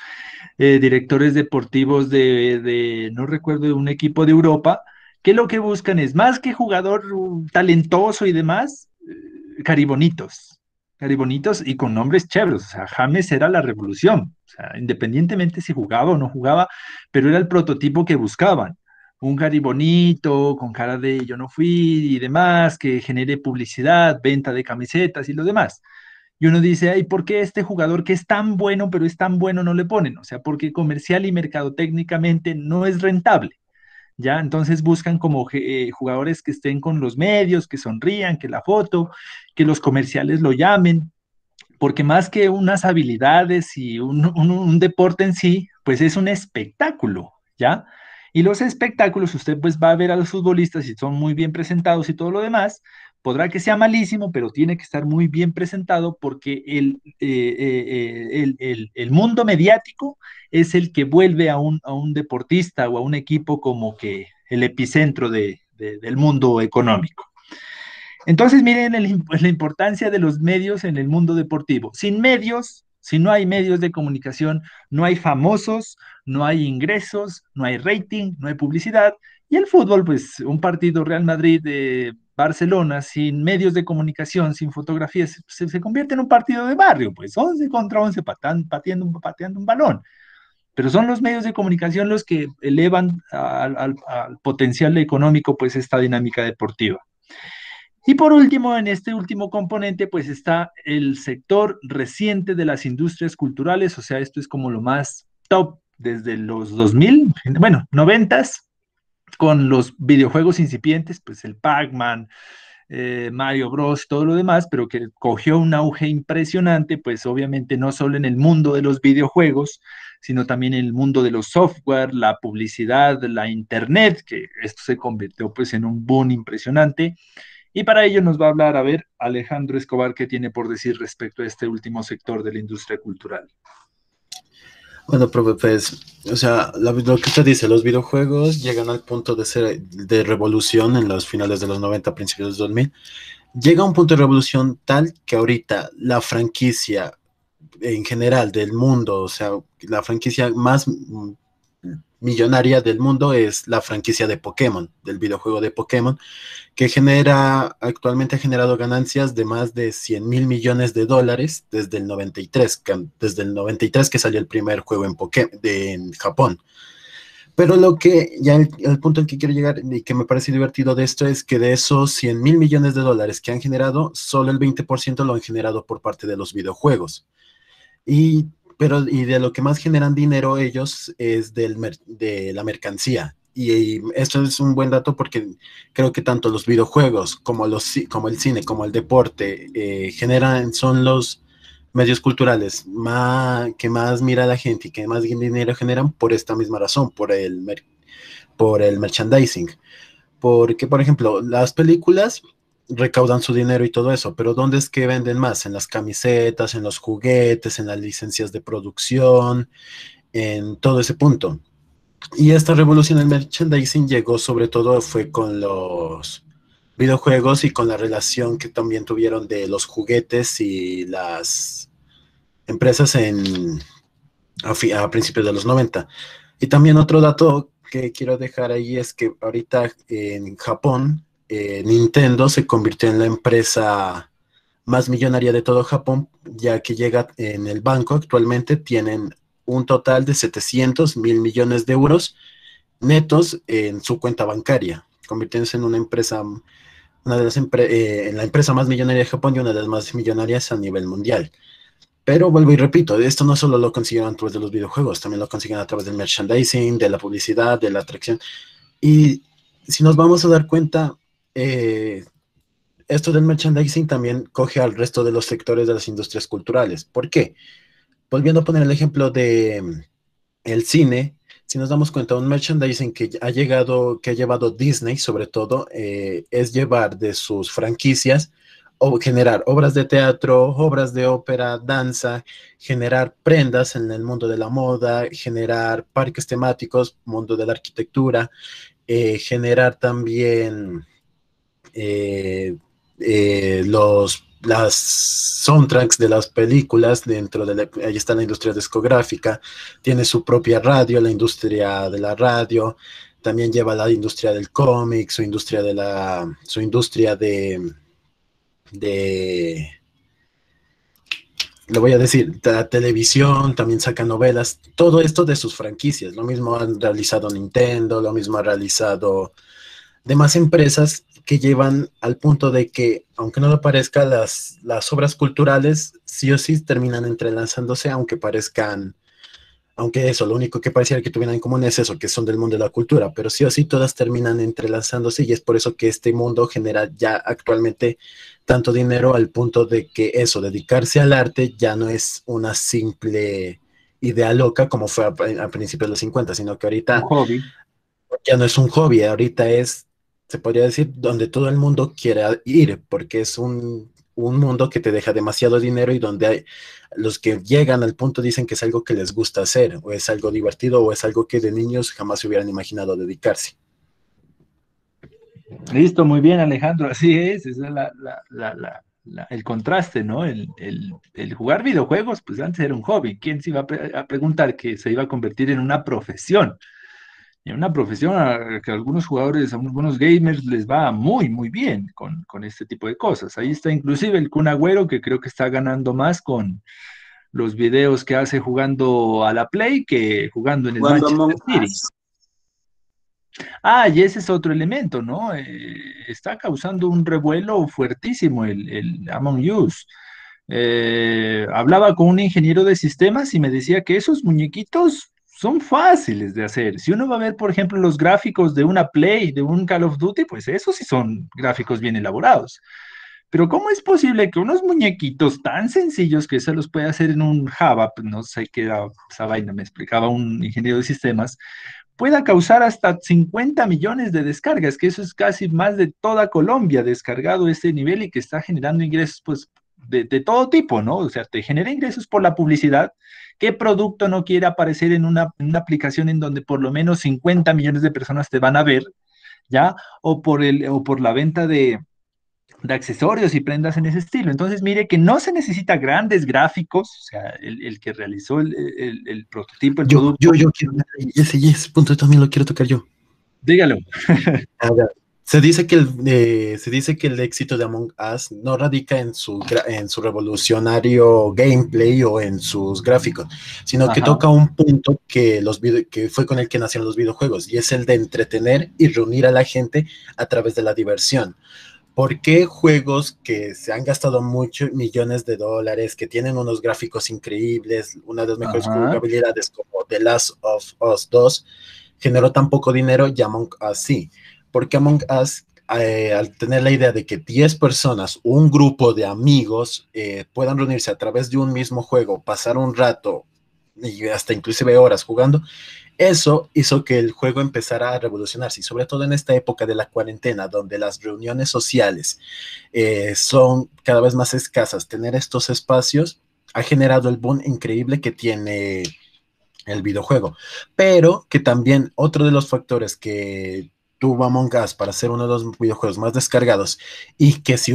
directores deportivos no recuerdo, de un equipo de Europa, que lo que buscan es más que jugador talentoso y demás, caribonitos, caribonitos y con nombres chéveres. O sea, James era la revolución, o sea, independientemente si jugaba o no jugaba, pero era el prototipo que buscaban. Un caribonito con cara de yo no fui y demás, que genere publicidad, venta de camisetas y lo demás. Y uno dice, ay, ¿por qué este jugador que es tan bueno, pero es tan bueno, no le ponen? O sea, porque comercial y mercadotécnicamente no es rentable, ¿ya? Entonces buscan como jugadores que estén con los medios, que sonrían, que la foto, que los comerciales lo llamen, porque más que unas habilidades y un deporte en sí, pues es un espectáculo, ¿ya? Y los espectáculos, usted pues va a ver a los futbolistas y son muy bien presentados y todo lo demás, podrá que sea malísimo, pero tiene que estar muy bien presentado porque el mundo mediático es el que vuelve a un deportista o a un equipo como que el epicentro del mundo económico. Entonces, miren la importancia de los medios en el mundo deportivo. Sin medios, si no hay medios de comunicación, no hay famosos, no hay ingresos, no hay rating, no hay publicidad. Y el fútbol, pues un partido Real Madrid de Barcelona sin medios de comunicación, sin fotografías, se convierte en un partido de barrio, pues 11 contra 11 pateando un balón. Pero son los medios de comunicación los que elevan al potencial económico, pues esta dinámica deportiva. Y por último, en este último componente, pues está el sector reciente de las industrias culturales, o sea, esto es como lo más top desde los 2000, bueno, 90s, con los videojuegos incipientes, pues el Pac-Man, Mario Bros, todo lo demás, pero que cogió un auge impresionante, pues obviamente no solo en el mundo de los videojuegos, sino también en el mundo de los software, la publicidad, la internet, que esto se convirtió pues en un boom impresionante. Y para ello nos va a hablar, a ver, Alejandro Escobar, qué tiene por decir respecto a este último sector de la industria cultural. Bueno, profe, pues, o sea, lo que usted dice, los videojuegos llegan al punto de ser de revolución en los finales de los 90, principios de 2000. Llega a un punto de revolución tal que ahorita la franquicia en general del mundo, o sea, la franquicia más millonaria del mundo es la franquicia de Pokémon, del videojuego de Pokémon, que actualmente ha generado ganancias de más de 100.000 millones de dólares desde el 93, que salió el primer juego en Japón. Pero el punto al que quiero llegar y que me parece divertido de esto es que de esos 100.000 millones de dólares que han generado, solo el 20% lo han generado por parte de los videojuegos. Y de lo que más generan dinero ellos es de la mercancía. Y esto es un buen dato porque creo que tanto los videojuegos como el cine, como el deporte, son los medios culturales que más mira la gente y que más dinero generan por esta misma razón, por el merchandising. Porque, por ejemplo, las películas recaudan su dinero y todo eso, pero ¿dónde es que venden más? En las camisetas, en los juguetes, en las licencias de producción, en todo ese punto. Y esta revolución del merchandising llegó sobre todo fue con los videojuegos y con la relación que también tuvieron de los juguetes y las empresas a principios de los 90. Y también otro dato que quiero dejar ahí es que ahorita en Japón, Nintendo se convirtió en la empresa más millonaria de todo Japón, ya que llega en el banco actualmente tienen un total de 700.000 millones de euros netos en su cuenta bancaria, convirtiéndose en una empresa, en la empresa más millonaria de Japón y una de las más millonarias a nivel mundial. Pero vuelvo y repito, esto no solo lo consiguieron a través de los videojuegos, también lo consiguen a través del merchandising, de la publicidad, de la atracción. Y si nos vamos a dar cuenta, esto del merchandising también coge al resto de los sectores de las industrias culturales. ¿Por qué? Volviendo a poner el ejemplo de el cine, si nos damos cuenta, un merchandising que ha llevado Disney, sobre todo, es llevar de sus franquicias o generar obras de teatro, obras de ópera, danza, generar prendas en el mundo de la moda, generar parques temáticos, mundo de la arquitectura, generar también las soundtracks de las películas ahí está la industria discográfica, tiene su propia radio, la industria de la radio, también lleva la industria del cómic, su industria le voy a decir, la televisión, también saca novelas, todo esto de sus franquicias. Lo mismo han realizado Nintendo, lo mismo ha realizado demás empresas que llevan al punto de que, aunque no lo parezca, las obras culturales sí o sí terminan entrelazándose, aunque eso, lo único que pareciera que tuvieran en común es eso, que son del mundo de la cultura, pero sí o sí todas terminan entrelazándose y es por eso que este mundo genera ya actualmente tanto dinero al punto de que eso, dedicarse al arte ya no es una simple idea loca como fue a principios de los 50, sino que ahorita Un hobby. ya no es un hobby, ahorita se podría decir, donde todo el mundo quiere ir, porque es un mundo que te deja demasiado dinero y donde los que llegan al punto dicen que es algo que les gusta hacer, o es algo divertido, o es algo que de niños jamás se hubieran imaginado dedicarse. Listo, muy bien, Alejandro, así es, esa es el contraste, ¿no? El jugar videojuegos, pues antes era un hobby. ¿Quién se iba a preguntar que se iba a convertir en una profesión? En una profesión a que a algunos jugadores, a algunos gamers les va muy, muy bien con este tipo de cosas. Ahí está inclusive el Kun Agüero, que creo que está ganando más con los videos que hace jugando a la Play que jugando en el Jugando Manchester Among City. Us. Ah, y ese es otro elemento, ¿no? Está causando un revuelo fuertísimo el Among Us. Hablaba con un ingeniero de sistemas y me decía que esos muñequitos son fáciles de hacer. Si uno va a ver, por ejemplo, los gráficos de una Play, de un Call of Duty, pues esos sí son gráficos bien elaborados. Pero ¿cómo es posible que unos muñequitos tan sencillos que se los puede hacer en un Java, pues no sé qué era esa vaina, me explicaba un ingeniero de sistemas, pueda causar hasta 50 millones de descargas, que eso es casi más de toda Colombia descargado este nivel y que está generando ingresos pues de todo tipo, ¿no? O sea, te genera ingresos por la publicidad. ¿Qué producto no quiere aparecer en una aplicación en donde por lo menos 50 millones de personas te van a ver, ¿ya? O por la venta de accesorios y prendas en ese estilo. Entonces, mire que no se necesita grandes gráficos, o sea, el que realizó el prototipo, el producto. Yo quiero, ese punto también lo quiero tocar yo. Dígalo. A ver, se dice que el éxito de Among Us no radica en en su revolucionario gameplay o en sus gráficos, sino que Ajá. toca un punto que fue con el que nacieron los videojuegos, y es el de entretener y reunir a la gente a través de la diversión. ¿Por qué juegos que se han gastado muchos millones de dólares, que tienen unos gráficos increíbles, una de las mejores Ajá. jugabilidades como The Last of Us 2, generó tan poco dinero y Among Us sí? Porque Among Us, al tener la idea de que 10 personas, un grupo de amigos, puedan reunirse a través de un mismo juego, pasar un rato y hasta inclusive horas jugando, eso hizo que el juego empezara a revolucionarse, y sobre todo en esta época de la cuarentena, donde las reuniones sociales son cada vez más escasas. Tener estos espacios ha generado el boom increíble que tiene el videojuego, pero que también otro de los factores que tuvo Among Us para ser uno de los videojuegos más descargados, y que si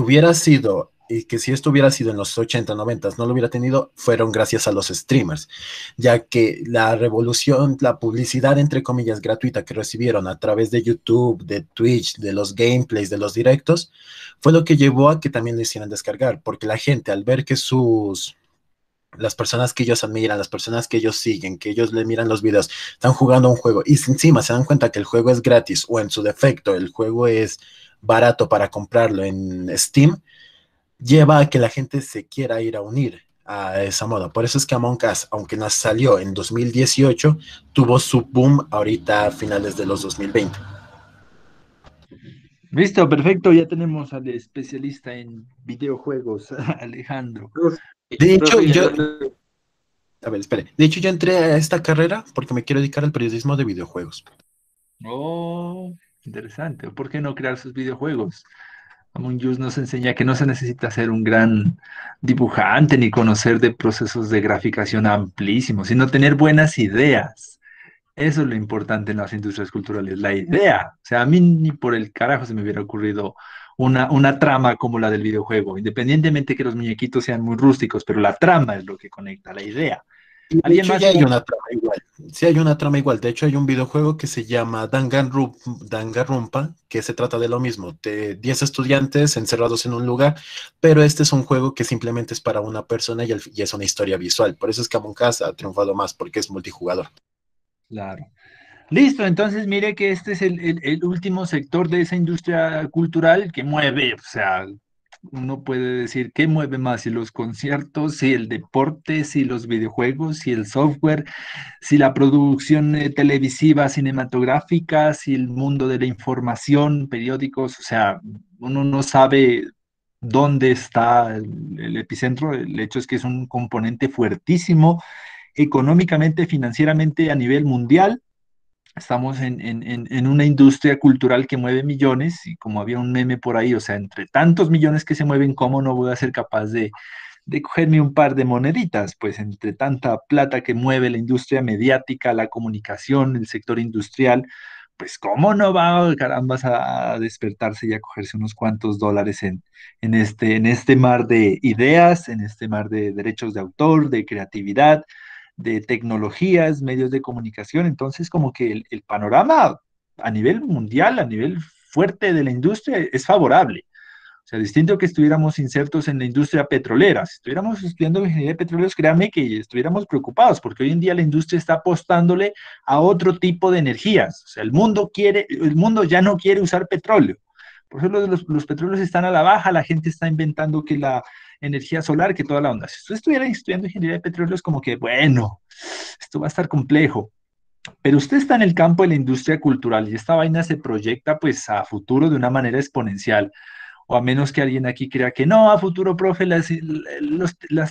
esto hubiera sido en los 80, 90, no lo hubiera tenido, fueron gracias a los streamers, ya que la revolución, la publicidad entre comillas gratuita que recibieron a través de YouTube, de Twitch, de los gameplays, de los directos, fue lo que llevó a que también lo hicieran descargar, porque la gente al ver que las personas que ellos admiran, las personas que ellos siguen, que ellos le miran los videos, están jugando un juego y encima se dan cuenta que el juego es gratis, o en su defecto el juego es barato para comprarlo en Steam, lleva a que la gente se quiera ir a unir a esa moda. Por eso es que Among Us, aunque nos salió en 2018, tuvo su boom ahorita a finales de los 2020. Listo, perfecto. Ya tenemos al especialista en videojuegos, Alejandro. De hecho, Profe, a ver, espere. De hecho, yo entré a esta carrera porque me quiero dedicar al periodismo de videojuegos. Oh, interesante. ¿Por qué no crear sus videojuegos? Among Us nos enseña que no se necesita ser un gran dibujante ni conocer de procesos de graficación amplísimos, sino tener buenas ideas. Eso es lo importante en las industrias culturales, la idea. O sea, a mí ni por el carajo se me hubiera ocurrido una trama como la del videojuego, independientemente que los muñequitos sean muy rústicos, pero la trama es lo que conecta, la idea. Y de ¿Alguien hecho más? ya hay una trama igual. Sí hay una trama igual. De hecho hay un videojuego que se llama Danganronpa, que se trata de lo mismo, de 10 estudiantes encerrados en un lugar, pero este es un juego que simplemente es para una persona y es una historia visual. Por eso es que Among Us ha triunfado más, porque es multijugador. Claro. Listo, entonces mire que este es el último sector de esa industria cultural que mueve, o sea, uno puede decir qué mueve más, si los conciertos, si el deporte, si los videojuegos, si el software, si la producción televisiva, cinematográfica, si el mundo de la información, periódicos, o sea, uno no sabe dónde está el epicentro. El hecho es que es un componente fuertísimo económicamente, financieramente a nivel mundial. Estamos en una industria cultural que mueve millones y como había un meme por ahí, o sea, entre tantos millones que se mueven, ¿cómo no voy a ser capaz de cogerme un par de moneditas? Pues entre tanta plata que mueve la industria mediática, la comunicación, el sector industrial, pues ¿cómo no va, carambas, a despertarse y a cogerse unos cuantos dólares en este mar de ideas, en este mar de derechos de autor, de creatividad, de tecnologías, medios de comunicación? Entonces, como que el panorama a nivel mundial, a nivel fuerte de la industria, es favorable. O sea, distinto que estuviéramos insertos en la industria petrolera. Si estuviéramos estudiando ingeniería de petróleos, créanme que estuviéramos preocupados, porque hoy en día la industria está apostándole a otro tipo de energías. O sea, el mundo ya no quiere usar petróleo. Por ejemplo, los petróleos están a la baja, la gente está inventando que la energía solar, que toda la onda. Si usted estuviera estudiando ingeniería de petróleos, como que, bueno, esto va a estar complejo. Pero usted está en el campo de la industria cultural y esta vaina se proyecta pues a futuro de una manera exponencial. O a menos que alguien aquí crea que no, a futuro, profe, las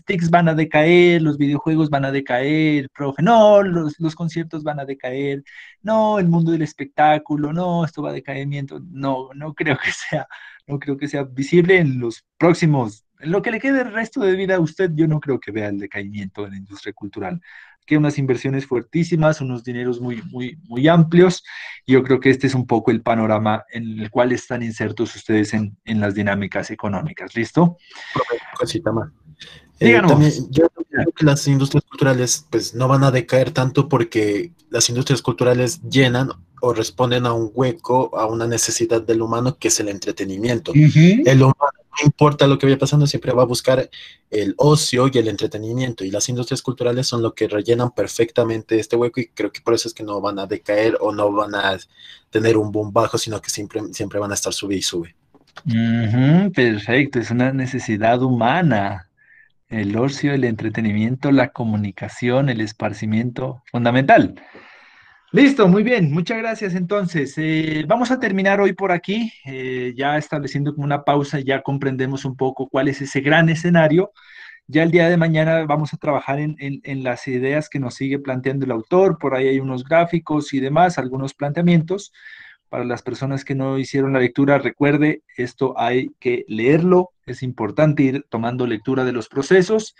TICs van a decaer, los videojuegos van a decaer, profe, no, los conciertos van a decaer, no, el mundo del espectáculo, no, esto va a decaimiento. No, no creo que sea visible en los próximos, en lo que le quede el resto de vida a usted. Yo no creo que vea el decaimiento de la industria cultural. Que unas inversiones fuertísimas, unos dineros muy, muy, muy amplios. Yo creo que este es un poco el panorama en el cual están insertos ustedes en las dinámicas económicas. ¿Listo? Cosita más. Díganos. También yo creo que las industrias culturales pues no van a decaer tanto porque las industrias culturales llenan o responden a un hueco, a una necesidad del humano, que es el entretenimiento. El humano, no importa lo que vaya pasando, siempre va a buscar el ocio y el entretenimiento, y las industrias culturales son lo que rellenan perfectamente este hueco, y creo que por eso es que no van a decaer o no van a tener un boom bajo, sino que siempre van a estar sube y sube. Perfecto, es una necesidad humana. El ocio, el entretenimiento, la comunicación, el esparcimiento, fundamental. Listo, muy bien, muchas gracias. Entonces, vamos a terminar hoy por aquí, ya estableciendo como una pausa, ya comprendemos un poco cuál es ese gran escenario. Ya el día de mañana vamos a trabajar en las ideas que nos sigue planteando el autor. Por ahí hay unos gráficos y demás, algunos planteamientos. Para las personas que no hicieron la lectura, recuerde, esto hay que leerlo, es importante ir tomando lectura de los procesos,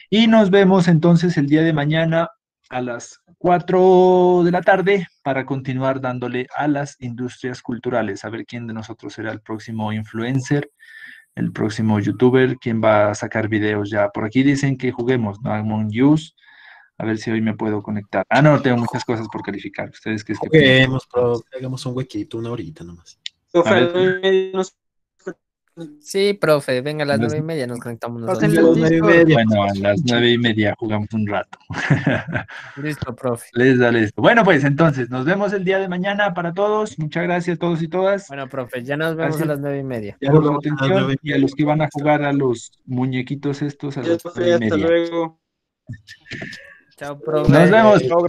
y nos vemos entonces el día de mañana a las 4 de la tarde para continuar dándole a las industrias culturales, a ver quién de nosotros será el próximo influencer, el próximo youtuber, quién va a sacar videos ya. Por aquí dicen que juguemos, ¿no? Among Us. A ver si hoy me puedo conectar. Ah, no, tengo muchas cosas por calificar. ¿Ustedes qué es que Juguemos, hagamos un huequito, una horita nomás. Sí, profe, venga a las 9:30 nos conectamos nosotros. Bueno, a las 9:30 jugamos un rato. Listo, profe. Listo. Bueno, pues entonces, nos vemos el día de mañana para todos. Muchas gracias a todos y todas. Bueno, profe, ya nos vemos a las 9:30. Por su atención, y a los que van a jugar a los muñequitos estos a las 9:30. Chao, profe. Nos vemos.